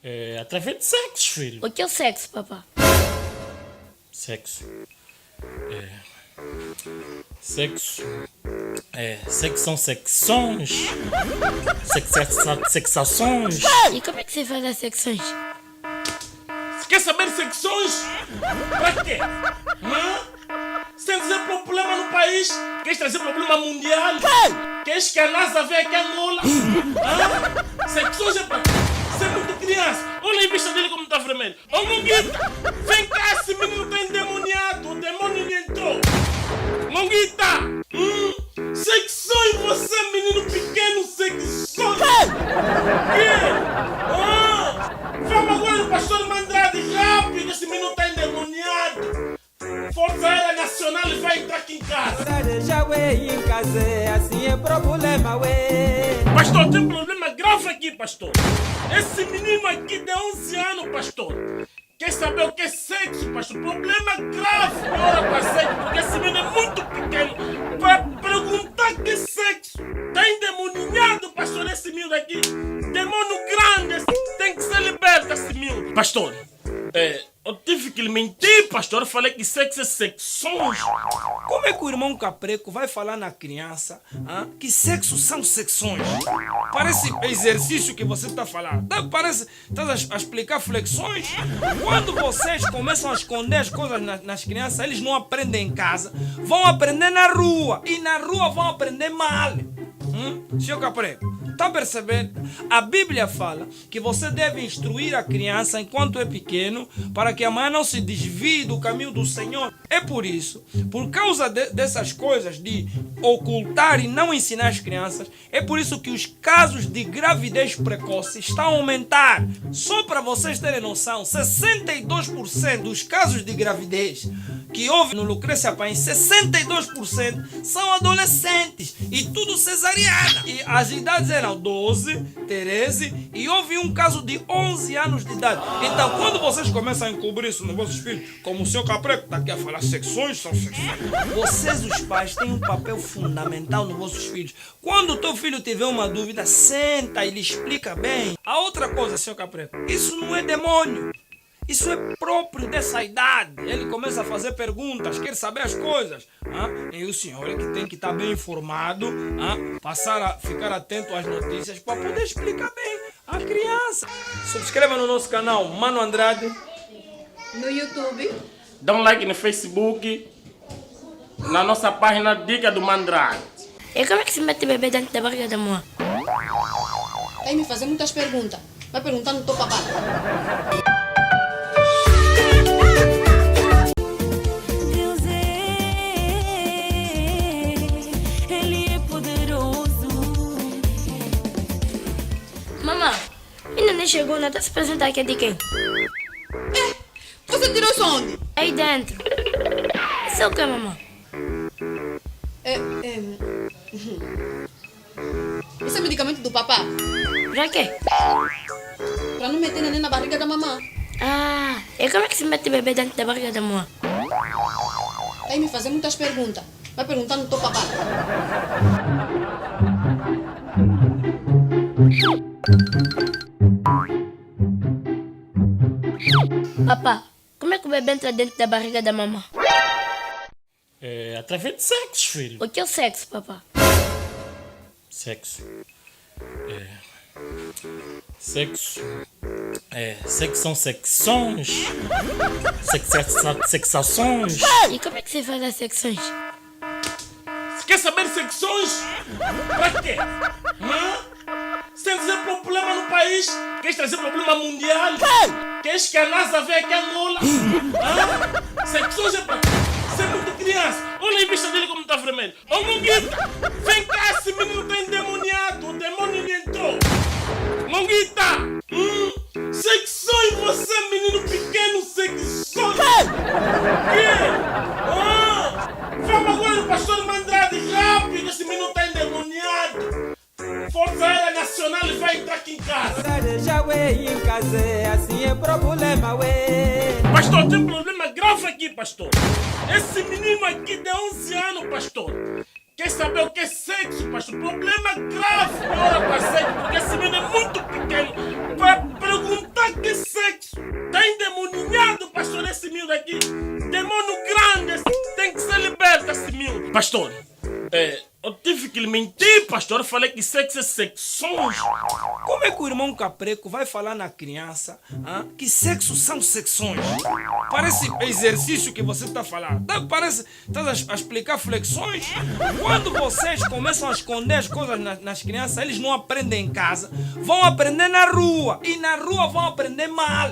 É através de sexo, filho. O que é o sexo, papá? Sexo. Sexo. Sexo são secções. Sexações. E como é que você faz as secções? Quer saber secções? Pra quê? Hã? Sem dizer problema no país? Queres trazer problema mundial? Queres que a NASA venha aqui a Angola? Hã? Secções é pra ser muito criança. Olha a vista dele como está vermelho. Ô Monguita, vem cá, esse menino está endemoniado. O demônio lhe entrou. Monguita! Secções, você menino pequeno, secções! Quê? Vamos agora no pastor Mandrade, rápido, esse menino está endemoniado. Força Aérea Nacional vai entrar aqui em casa. Pastor, tem um problema grave aqui, pastor. Esse menino aqui de 11 anos, pastor. Quer saber o que é sexo, pastor? Problema grave que ora para sexo, porque esse menino é muito pequeno. Para perguntar que é sexo. Está endemoniado, pastor, esse menino aqui. Demônio grande, tem que ser liberto esse menino. Pastor, eu tive que lhe mentir, pastor. Eu falei que sexo é secções. Como é que o irmão Capreco vai falar na criança que sexo são secções? Parece exercício que você está falando. Parece estás a explicar flexões. Quando vocês começam a esconder as coisas nas crianças, eles não aprendem em casa, vão aprender na rua. E na rua vão aprender mal. Senhor Capreco, está percebendo? A Bíblia fala que você deve instruir a criança enquanto é pequeno para que amanhã não se desvie do caminho do Senhor. É por isso, por causa dessas coisas de ocultar e não ensinar as crianças, é por isso que os casos de gravidez precoce estão a aumentar. Só para vocês terem noção, 62% dos casos de gravidez que houve no Lucrécia Paes, 62% são adolescentes e tudo cesariana. E as idades eram 12, 13 e houve um caso de 11 anos de idade. Então, quando vocês começam a encobrir isso nos vossos filhos, como o senhor Capreco está aqui a falar, secções são secções. Vocês, os pais, têm um papel fundamental nos vossos filhos. Quando o teu filho tiver uma dúvida, senta e lhe explica bem. A outra coisa, senhor Capreco, isso não é demônio. Isso é próprio dessa idade. Ele começa a fazer perguntas, quer saber as coisas. E o senhor é que tem que estar bem informado, passar a ficar atento às notícias para poder explicar bem à criança. Subscreva no nosso canal Mano Andrade. No YouTube. Dá um like no Facebook. Na nossa página Dica do Mandrade. E como é que se mete bebê dentro da barriga da mãe? Vai me fazer muitas perguntas. Vai perguntar no teu papai. Deus Ele é poderoso. Mamãe, ainda nem chegou, não está se apresentar aqui de quem? Você tirou isso onde? Aí dentro. Isso é o que, mamãe? Esse é medicamento do papá. Pra quê? Pra não meter neném na barriga da mamãe. E como é que se mete bebê dentro da barriga da mãe? Vai me fazer muitas perguntas. Vai perguntar no teu papai. Papá, como é que o bebê entra dentro da barriga da mamãe? Através de sexo, filho. O que é o sexo, papá? Sexo. Sexo. Sexo são secções. Sexações. E como é que você faz as secções? Quer saber secções? Pra quê? Hã? Sem dizer problema no país? Queres trazer problema mundial? Queres que a NASA venha aqui a Angola? Hã? Secções é pra ser muito criança. Olha a vista dele como está vermelho. Ô Monguita, vem cá, esse menino está endemoniado. O demônio lhe entrou. Monguita! Secções, você menino pequeno, secções! Quê? Vamos agora no pastor Mandrade, rápido, esse menino está endemoniado. Força Aérea Nacional vai entrar aqui em casa. Pastor, tem um problema grave aqui, pastor. Esse menino aqui de 11 anos, pastor. Quer saber o que é sexo, pastor? Problema grave que ora para sexo, porque esse menino é muito pequeno. Para perguntar que é sexo. Está endemoniado, pastor, esse menino aqui. Demônio grande, tem que ser liberto. liberta-se, meu. Pastor, eu tive que lhe mentir, pastor. Eu falei que sexo é secções. Como é que o irmão Capreco vai falar na criança que sexo são secções? Parece exercício que você está falando. Parece que está a explicar flexões. Quando vocês começam a esconder as coisas nas crianças, eles não aprendem em casa, vão aprender na rua. E na rua vão aprender mal.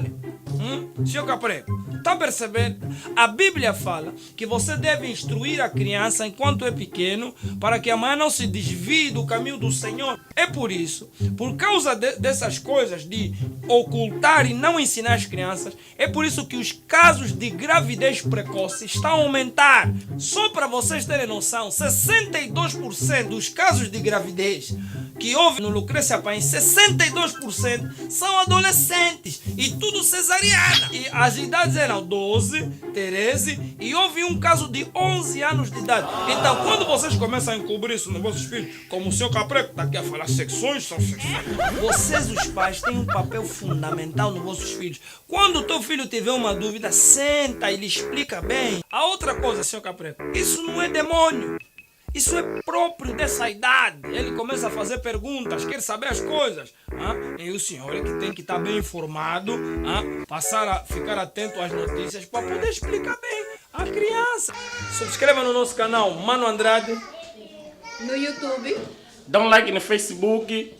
Senhor Capreco, está a perceber? A Bíblia fala que você deve instruir a criança enquanto é pequeno para que amanhã não se desvie do caminho do Senhor. É por isso, por causa dessas coisas de ocultar e não ensinar as crianças, é por isso que os casos de gravidez precoce estão a aumentar. Só para vocês terem noção, 62% dos casos de gravidez que houve no Lucrécia Paim, 62% são adolescentes e tudo cesariana. E as idades eram 12, 13 e houve um caso de 11 anos de idade. Então, quando vocês começam a encobrir isso nos vossos filhos, como o senhor Capreco está aqui a falar, secções são secções. Vocês, os pais, têm um papel fundamental nos vossos filhos. Quando o teu filho tiver uma dúvida, senta e lhe explica bem. A outra coisa, senhor Capreco, isso não é demônio. Isso é próprio dessa idade. Ele começa a fazer perguntas, quer saber as coisas. E o senhor é que tem que estar bem informado, passar a ficar atento às notícias para poder explicar bem à criança. Subscreva no nosso canal Mano Andrade. No YouTube. Dá um like no Facebook.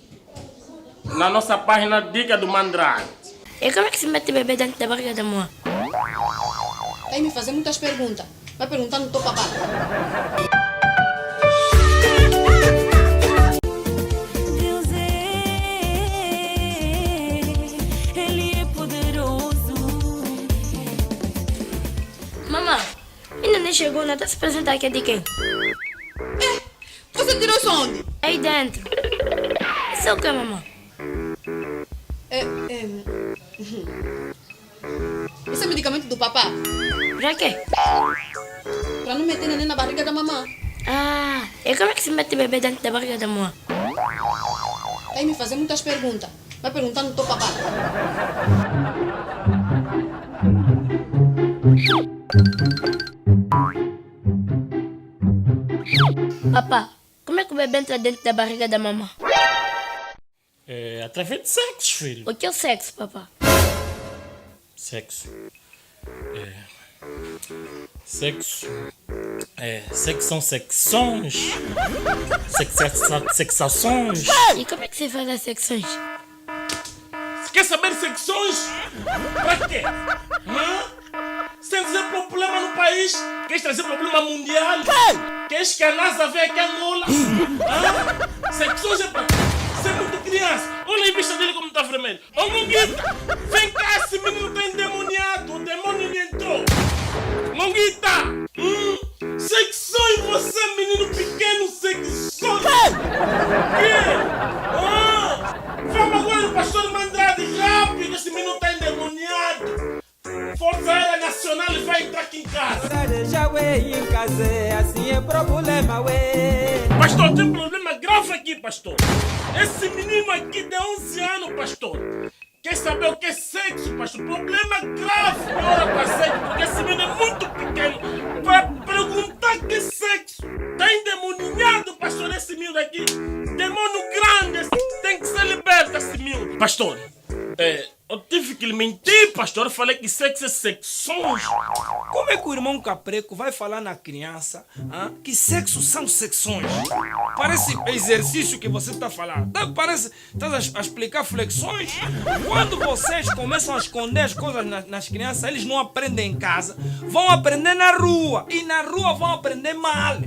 Na nossa página Dica do Mandrade. E como é que se mete bebê dentro da barriga da mãe? Aí me fazer muitas perguntas. Vai perguntar no teu papá. Deus Ele é poderoso. Mamãe, ainda nem chegou, não tá se apresentar aqui de quem? Você tirou isso onde? Aí dentro. Isso é o que, mamãe? Esse é medicamento do papá. Pra quê? Pra não meter neném na barriga da mamãe. Ah, e como é que se mete bebê dentro da barriga da mãe? Aí me fazer muitas perguntas. Vai perguntar no teu papá. Papá, como é que o bebê entra dentro da barriga da mamãe? Através de sexo, filho. O que é o sexo, papá? Sexo. Sexo. Sexo são secções. Sexações. E como é que se faz as secções? Quer saber secções? Pra quê? Sem dizer problema no país? Queres trazer problema mundial? Queres que a NASA venha aqui a Angola? Secções é pra ser muito criança. Olha a vista dele como está vermelho. Ô Monguita, vem cá, esse menino está endemoniado. O demônio lhe entrou. Monguita, secções, você menino pequeno, secções. Vamos agora no pastor Mandrade, rápido, esse menino está endemoniado. Força Aérea Nacional vai entrar aqui em casa. Pastor, tem um problema grave aqui, pastor. Esse menino aqui de 11 anos, pastor. Quer saber o que é sexo, pastor? Problema grave na hora para sexo, porque esse menino é muito pequeno. Para perguntar que é sexo. Está endemoniado, pastor, esse menino aqui. Demônio grande, tem que ser liberto esse menino. Pastor, eu tive que lhe mentir, pastor. Eu falei que sexo é secções. Como é que o irmão Capreco vai falar na criança que sexo são secções? Parece exercício que você está falando. Parece que está a explicar flexões. Quando vocês começam a esconder as coisas nas crianças, eles não aprendem em casa, vão aprender na rua. E na rua vão aprender mal.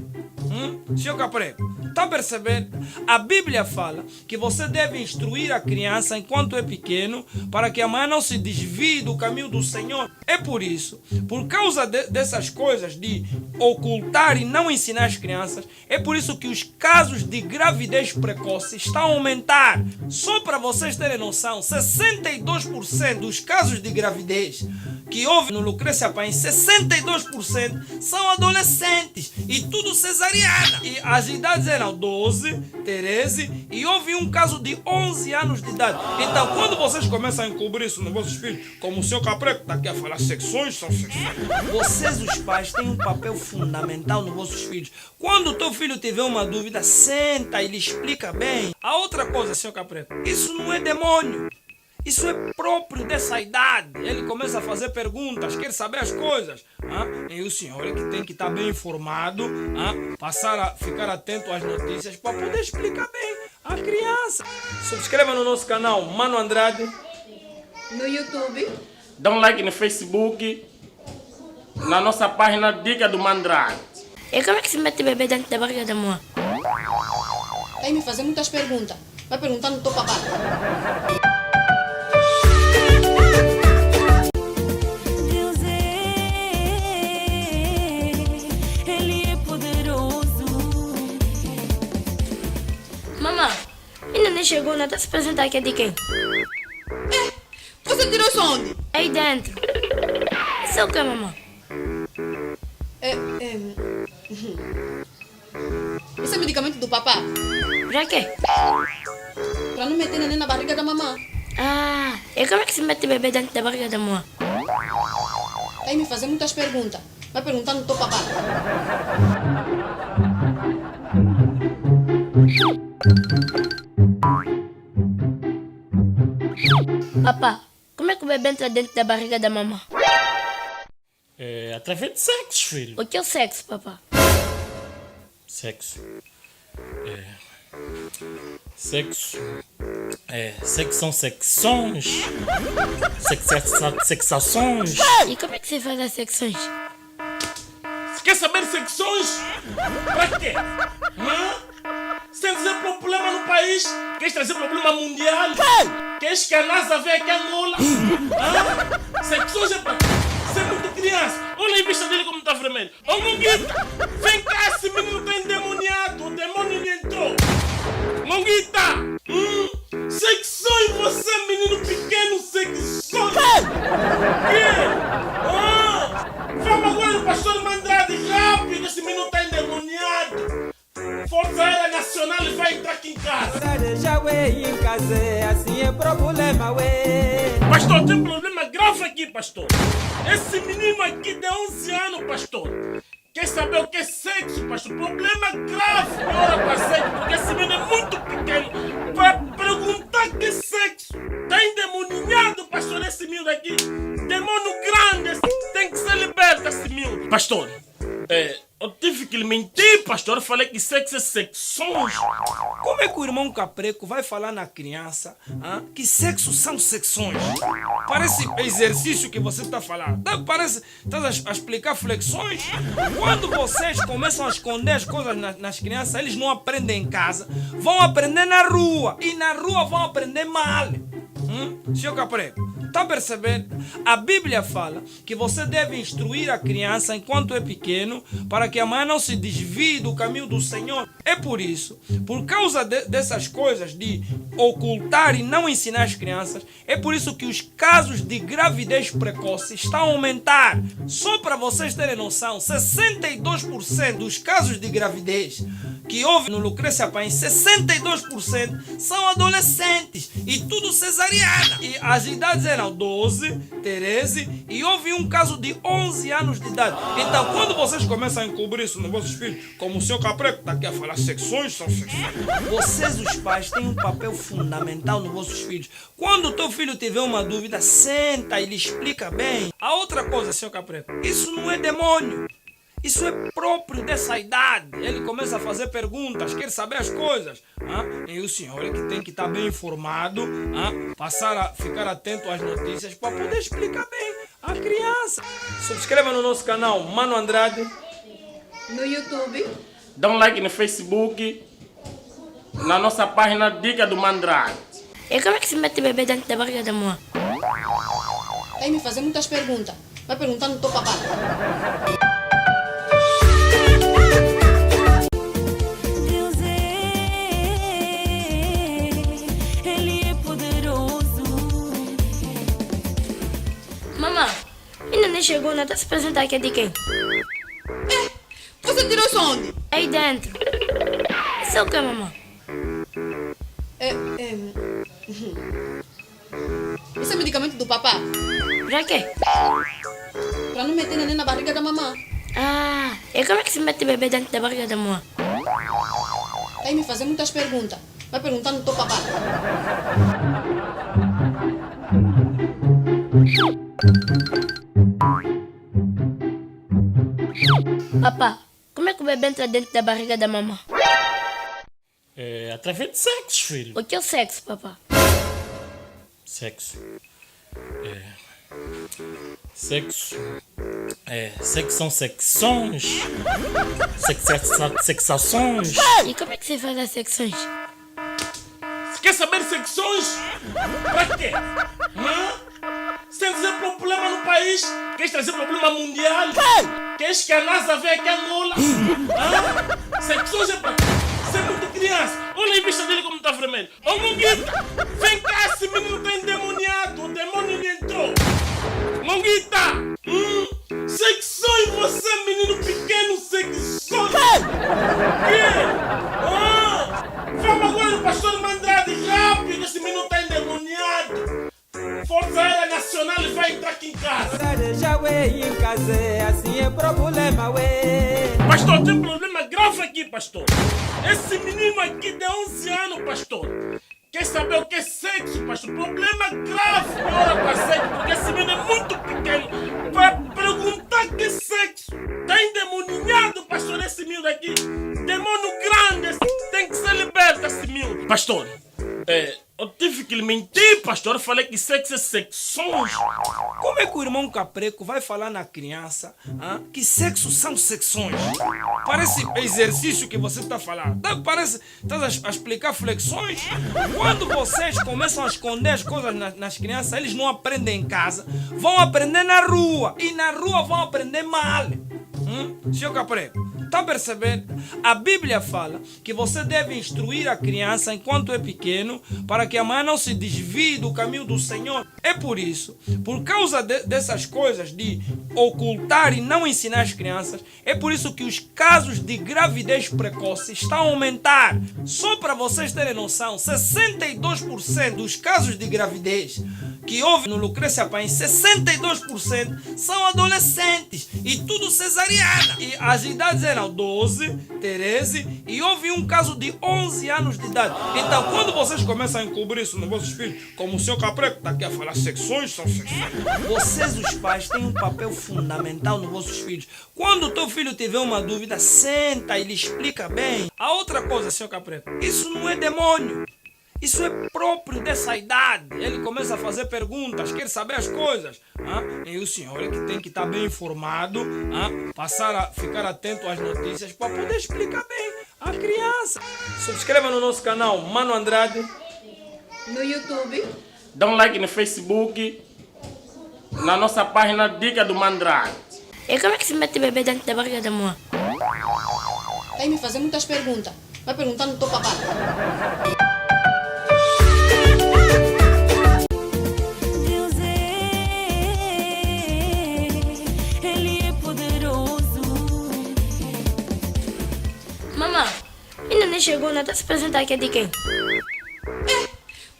Senhor Capreco, está a perceber? A Bíblia fala que você deve instruir a criança enquanto é pequeno para que amanhã não se desvie do caminho do Senhor. É por isso, por causa dessas coisas de ocultar e não ensinar as crianças, é por isso que os casos de gravidez precoce estão a aumentar. Só para vocês terem noção, 62% dos casos de gravidez que houve no Lucrécia Paim, 62% são adolescentes e tudo cesariana. E as idades eram 12, 13 e houve um caso de 11 anos de idade. Então, quando vocês começam a encobrir isso nos vossos filhos, como o seu Capreco está aqui a falar, secções são secções. Vocês, os pais, têm um papel fundamental nos vossos filhos. Quando o teu filho tiver uma dúvida, senta e lhe explica bem. A outra coisa, seu Capreco, isso não é demônio. Isso é próprio dessa idade. Ele começa a fazer perguntas, quer saber as coisas. E o senhor é que tem que estar bem informado, passar a ficar atento às notícias para poder explicar bem à criança. Subscreva no nosso canal Mano Andrade. No YouTube. Dá um like no Facebook, na nossa página Dica do Mandrade. E como é que se mete bebê dentro da barriga da mãe? Vai me fazer muitas perguntas. Vai perguntar no teu papá. Deus Ele é poderoso. Mamãe, ainda nem chegou, não está se apresentar aqui de quem? Você tirou isso onde? Aí dentro. Isso é o que, mamãe? Isso é medicamento do papá? Pra quê? Pra não meter neném na barriga da mamãe. Ah, e como é que se mete bebê dentro da barriga da mãe? Vai me fazer muitas perguntas. Vai perguntar no teu papá. Papá, como é que o bebê entra dentro da barriga da mamãe? É através de sexo, filho. O que é o sexo, papá? Sexo. Sexo. Sexo são secções. Sexações. E como é que se faz as secções? Quer saber secções? Pra quê? Sem dizer problema no país? Queres trazer problema mundial? Queres que a NASA venha aqui a Angola? Secções é pra quê? Você é muito criança. Olha a vista dele como está vermelho. Ô Monguita, vem cá, esse menino está endemoniado. O demônio lhe entrou. Monguita, secções, você menino pequeno, secções. Quê? Vamos agora no pastor Mandrade, rápido, esse menino está endemoniado. Força Aérea Nacional vai entrar aqui em casa. Pastor, tem um problema grave aqui, pastor. Esse menino aqui de 11 anos, pastor. Quer saber o que é sexo, pastor? Problema grave. Ora para sexo, porque esse menino é muito pequeno. Para perguntar que é sexo. Está endemoniado, pastor, esse menino aqui. Demônio grande, tem que ser liberto esse menino. Pastor, eu tive que lhe mentir, pastor. Eu falei que sexo é secções. Como é que o irmão Capreco vai falar na criança que sexo são secções? Parece exercício que você está falando. Parece está a explicar flexões. Quando vocês começam a esconder as coisas nas crianças, eles não aprendem em casa, vão aprender na rua. E na rua vão aprender mal. Senhor Capreco, está a perceber? A Bíblia fala que você deve instruir a criança enquanto é pequeno para que amanhã não se desvie do caminho do Senhor. É por isso, por causa dessas coisas de ocultar e não ensinar as crianças, é por isso que os casos de gravidez precoce estão a aumentar. Só para vocês terem noção, 62% dos casos de gravidez que houve no Lucrécia Paim, 62% são adolescentes e tudo cesariana. E as idades eram 12, 13 e houve um caso de 11 anos de idade. Então, quando vocês começam a encobrir isso nos vossos filhos, como o seu Capreco está aqui a falar, secções são secções. Vocês, os pais, têm um papel fundamental nos vossos filhos. Quando o teu filho tiver uma dúvida, senta e lhe explica bem. A outra coisa, seu Capreco, isso não é demônio. Isso é próprio dessa idade. Ele começa a fazer perguntas, quer saber as coisas. E o senhor é que tem que estar bem informado, passar a ficar atento às notícias para poder explicar bem à criança. Subscreva no nosso canal Mano Andrade. No YouTube. Dá um like no Facebook, na nossa página Dica do Mandrade. E como é que se mete bebê dentro da barriga da mãe? Vai me fazer muitas perguntas. Vai perguntar no teu papá. Deus Ele é poderoso. Mamãe, chegou, não tá se apresentar aqui é de quem? Você tirou isso onde? Aí dentro. Isso é o que, mamãe? Esse é medicamento do papá? Pra quê? Pra não meter neném na barriga da mamãe. Ah, e como é que se mete bebê dentro da barriga da mamãe? Aí me fazer muitas perguntas. Vai perguntar no teu papá. Papá, como é que o bebê entra dentro da barriga da mamãe? É através de sexo, filho. O que é o sexo, papá? Sexo. Sexo. Sexo são secções. Sexações. E como é que se faz as secções? Quer saber secções? Pra quê? Sem dizer problema no país? Queres trazer problema mundial? Queres que a NASA venha aqui a Angola? Secções é pra quê? Você é muito criança. Olha a vista dele como está vermelho. Ô Monguita, vem cá, esse menino está endemoniado. O demônio lhe entrou. Monguita! Secções, você menino pequeno, secções! Quê? Vamos agora no pastor Mandrade, rápido, esse menino está endemoniado. Força Aérea Nacional vai entrar aqui em casa. Pastor, tem um problema grave aqui, pastor. Esse menino aqui de 11 anos, pastor. Quer saber o que é sexo, pastor? Problema grave. Ora para sexo, porque esse menino é muito pequeno. Para perguntar que é sexo. Está endemoniado, pastor, esse menino aqui. Demônio grande, tem que ser liberto esse menino. Pastor, eu tive que lhe mentir, pastor. Eu falei que sexo é secções. Como é que o irmão Capreco vai falar na criança que sexo são secções? Parece exercício que você está falando. Parece estás a explicar flexões. Quando vocês começam a esconder as coisas nas crianças, eles não aprendem em casa, vão aprender na rua. E na rua vão aprender mal. Senhor Capreco, está a perceber? A Bíblia fala que você deve instruir a criança enquanto é pequeno para que amanhã não se desvie do caminho do Senhor. É por isso, por causa dessas coisas de ocultar e não ensinar as crianças, é por isso que os casos de gravidez precoce estão a aumentar. Só para vocês terem noção, 62% dos casos de gravidez que houve no Lucrécia Paim, 62% são adolescentes e tudo cesariana. E as idades eram 12, 13 e houve um caso de 11 anos de idade. Então, quando vocês começam a encobrir isso nos vossos filhos, como o senhor Capreco está aqui a falar, secções são secções. Vocês, os pais, têm um papel fundamental nos vossos filhos. Quando o teu filho tiver uma dúvida, senta e lhe explica bem. A outra coisa, senhor Capreco, isso não é demônio. Isso é próprio dessa idade. Ele começa a fazer perguntas, quer saber as coisas. E o senhor é que tem que estar bem informado, passar a ficar atento às notícias para poder explicar bem à criança. Subscreva no nosso canal Mano Andrade. No YouTube. Dá um like no Facebook. Na nossa página Dica do Mandrade. E como é que se mete bebê dentro da barriga da mamãe? Aí me fazer muitas perguntas. Vai perguntar no teu papá. Deus Ele é poderoso. Mamãe, ainda nem chegou, não tá se apresentar aqui é de quem?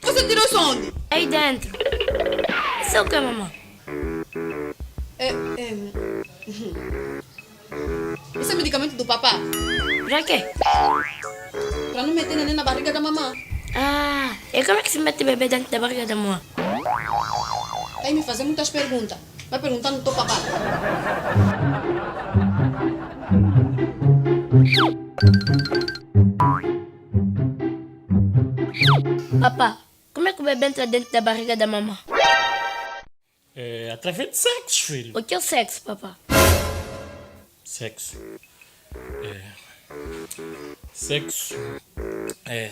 Você tirou isso onde? Aí dentro. Isso é o que, mamãe? Esse é medicamento do papá? Pra quê? Pra não meter neném na barriga da mamãe. Ah, e como é que se mete bebê dentro da barriga da mamãe? Aí me fazer muitas perguntas. Vai perguntar no teu papá. Papá, como é que o bebê entra dentro da barriga da mamãe? É através de sexo, filho. O que é o sexo, papá? Sexo. Sexo.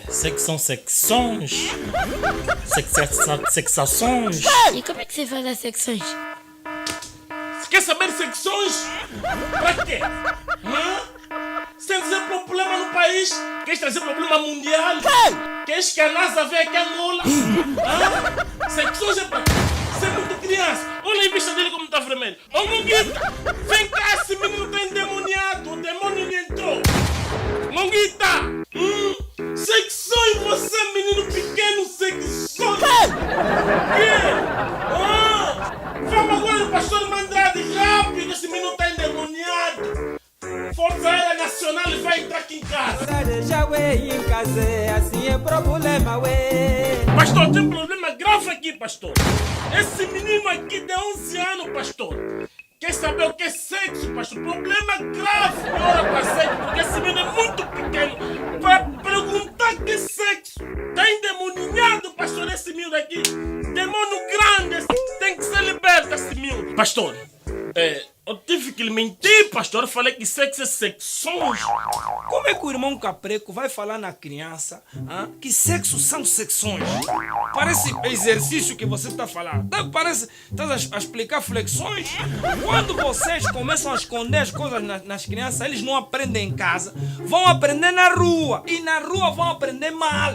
Sexo são secções. Sexações. E como é que se faz as secções? Quer saber secções? Pra quê? Sem dizer problema no país? Queres trazer problema mundial? Queres que a NASA venha aqui a Angola? Secções é pra quê? Você é muito criança. Olha Olha a vista dele como tá vermelho. Ô, Monguita, vem cá, esse menino tá endemoniado. O demônio lhe entrou. Monguita, secções, você, menino pequeno, secções. Que? Vamos agora no pastor Mandrade, rápido, esse menino tá endemoniado. Força Aérea Nacional vai entrar aqui em casa. Pastor, tem um problema grave aqui, pastor. Esse menino aqui de 11 anos, pastor. Quer saber o que é sexo, pastor? Problema grave. Ora para sexo, porque esse menino é muito pequeno. Vai perguntar que é sexo. Tá endemoniado, pastor, esse menino aqui. Demônio grande, tem que ser liberto esse menino. Pastor, eu tive que lhe mentir, pastor. Eu falei que sexo é secções. Como é que o irmão Capreco vai falar na criança que sexo são secções? Parece exercício que você está falando. Parece estás a explicar flexões. Quando vocês começam a esconder as coisas nas crianças, eles não aprendem em casa, vão aprender na rua. E na rua vão aprender mal.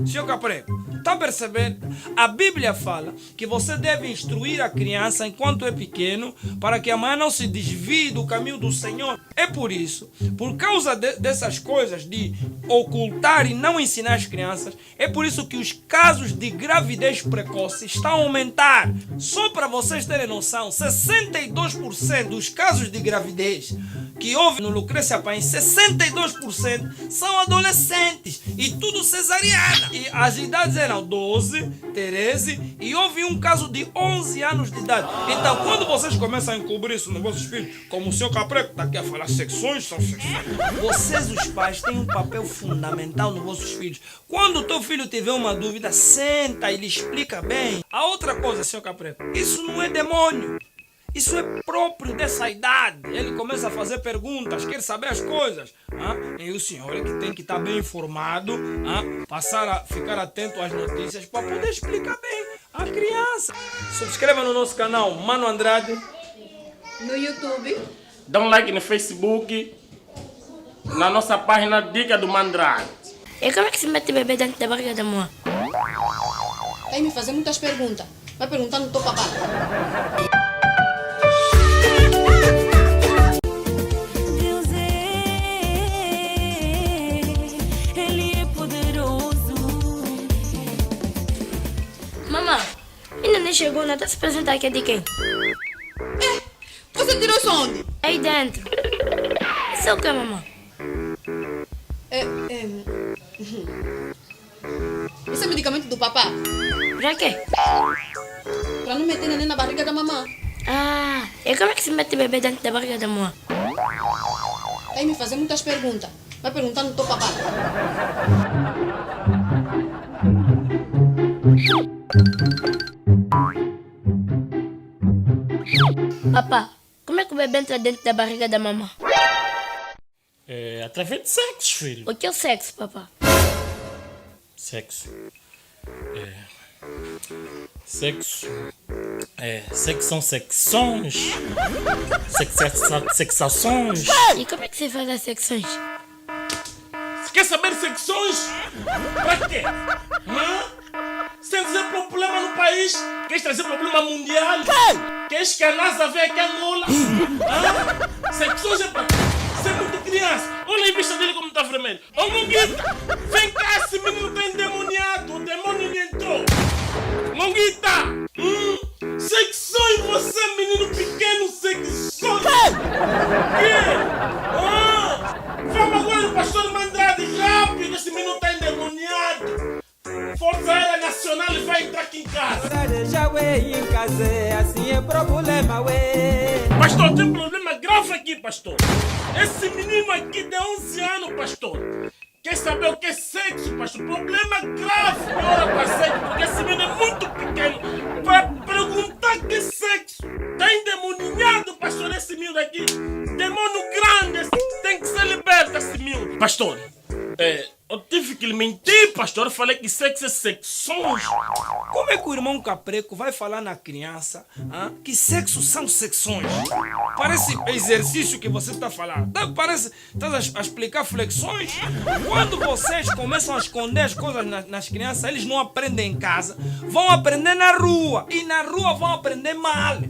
Senhor Capreco, está percebendo? A Bíblia fala que você deve instruir a criança enquanto é pequeno para que amanhã não se desvie do caminho do Senhor. É por isso, por causa dessas coisas de ocultar e não ensinar as crianças, é por isso que os casos de gravidez precoce estão a aumentar. Só para vocês terem noção, 62% dos casos de gravidez que houve no Lucrécia Paes, 62% são adolescentes e tudo cesariana. E as idades eram 12, 13 e houve um caso de 11 anos de idade. Então, quando vocês começam a encobrir isso nos vossos filhos, como o senhor Capreco está aqui a falar, secções são secções. Vocês, os pais, têm um papel fundamental nos vossos filhos. Quando o teu filho tiver uma dúvida, senta e lhe explica bem. A outra coisa, senhor Capreco, isso não é demônio. Isso é próprio dessa idade. Ele começa a fazer perguntas, quer saber as coisas. E o senhor é que tem que estar bem informado, passar a ficar atento às notícias para poder explicar bem à criança. Subscreva no nosso canal Mano Andrade. No YouTube. Dá um like no Facebook. Na nossa página Dica do Mandrade. E como é que se mete bebê dentro da barriga da mãe? Vai me fazer muitas perguntas. Vai perguntar no teu papai. Deus Ele é poderoso. Mamãe, ainda nem chegou, não está se apresentar aqui de quem? Você tirou isso onde? Aí dentro. Isso é o que, mamãe? Isso é medicamento do papá? Pra quê? Pra não meter neném na barriga da mamãe. E como é que se mete bebê dentro da barriga da mãe? Vai me fazer muitas perguntas. Vai perguntar no teu papai. Papá, como é que o bebê entra dentro da barriga da mamãe? Através de sexo, filho. O que é o sexo, papá? Sexo. Sexo. Sexo são secções. Sexações. E como é que se faz as secções? Quer saber secções? Pra quê? Sem dizer problema no país? Queres trazer problema mundial? Queres que a NASA venha aqui a Angola? Secções é pra quê? Você é muito criança. Olha a vista dele como tá vermelho. Ô, Monguita, vem cá, esse menino tá endemoniado. O demônio lhe entrou. Monguita, secções, você, menino pequeno, secções. Que? Vamos agora no pastor Mandrade, rápido, esse menino tá endemoniado. Força Aérea Nacional vai entrar aqui em casa. Pastor, tem um problema grave aqui, pastor. Esse menino aqui de 11 anos, pastor. Quer saber o que é sexo, pastor? Problema grave. Ora para sexo, porque esse menino é muito pequeno. Vai perguntar que é sexo. Tá endemoniado, pastor, esse menino aqui. Demônio grande, tem que ser liberto esse menino. Pastor, eu tive que que lhe menti, pastor. Eu falei que sexo é secções. Como é que o irmão Capreco vai falar na criança que sexo são secções? Parece exercício que você está falando. Parece que está a explicar flexões. Quando vocês começam a esconder as coisas nas crianças, eles não aprendem em casa, vão aprender na rua. E na rua vão aprender mal.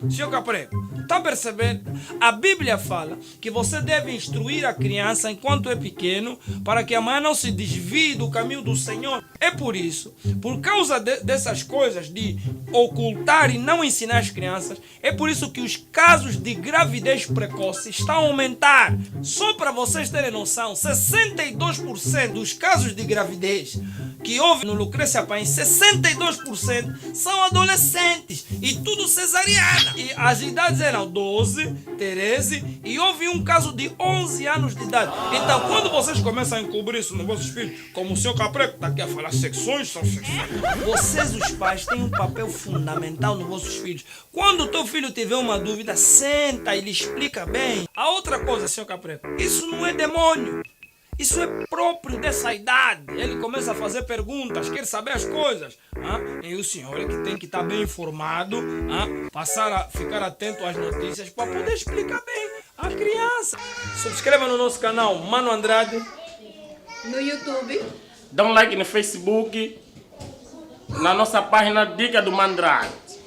Senhor Capreco, está a perceber? A Bíblia fala que você deve instruir a criança enquanto é pequeno para que amanhã não se desvie do caminho do Senhor. É por isso, por causa dessas coisas de ocultar e não ensinar as crianças, é por isso que os casos de gravidez precoce estão a aumentar. Só para vocês terem noção, 62% dos casos de gravidez que houve no Lucrécia Paes, 62% são adolescentes e tudo cesariana. E as idades eram 12, 13 e houve um caso de 11 anos de idade. Então, quando vocês começam a encobrir isso nos vossos filhos, como o senhor Capreco está aqui a falar, secções são secções. Vocês, os pais, têm um papel fundamental nos vossos filhos. Quando o teu filho tiver uma dúvida, senta e lhe explica bem. A outra coisa, senhor Capreco, isso não é demônio. Isso é próprio dessa idade. Ele começa a fazer perguntas, quer saber as coisas. E o senhor é que tem que estar bem informado, passar a ficar atento às notícias para poder explicar bem à criança. Subscreva no nosso canal Mano Andrade. No YouTube. Dá um like no Facebook. Na nossa página Dica do Mandrade.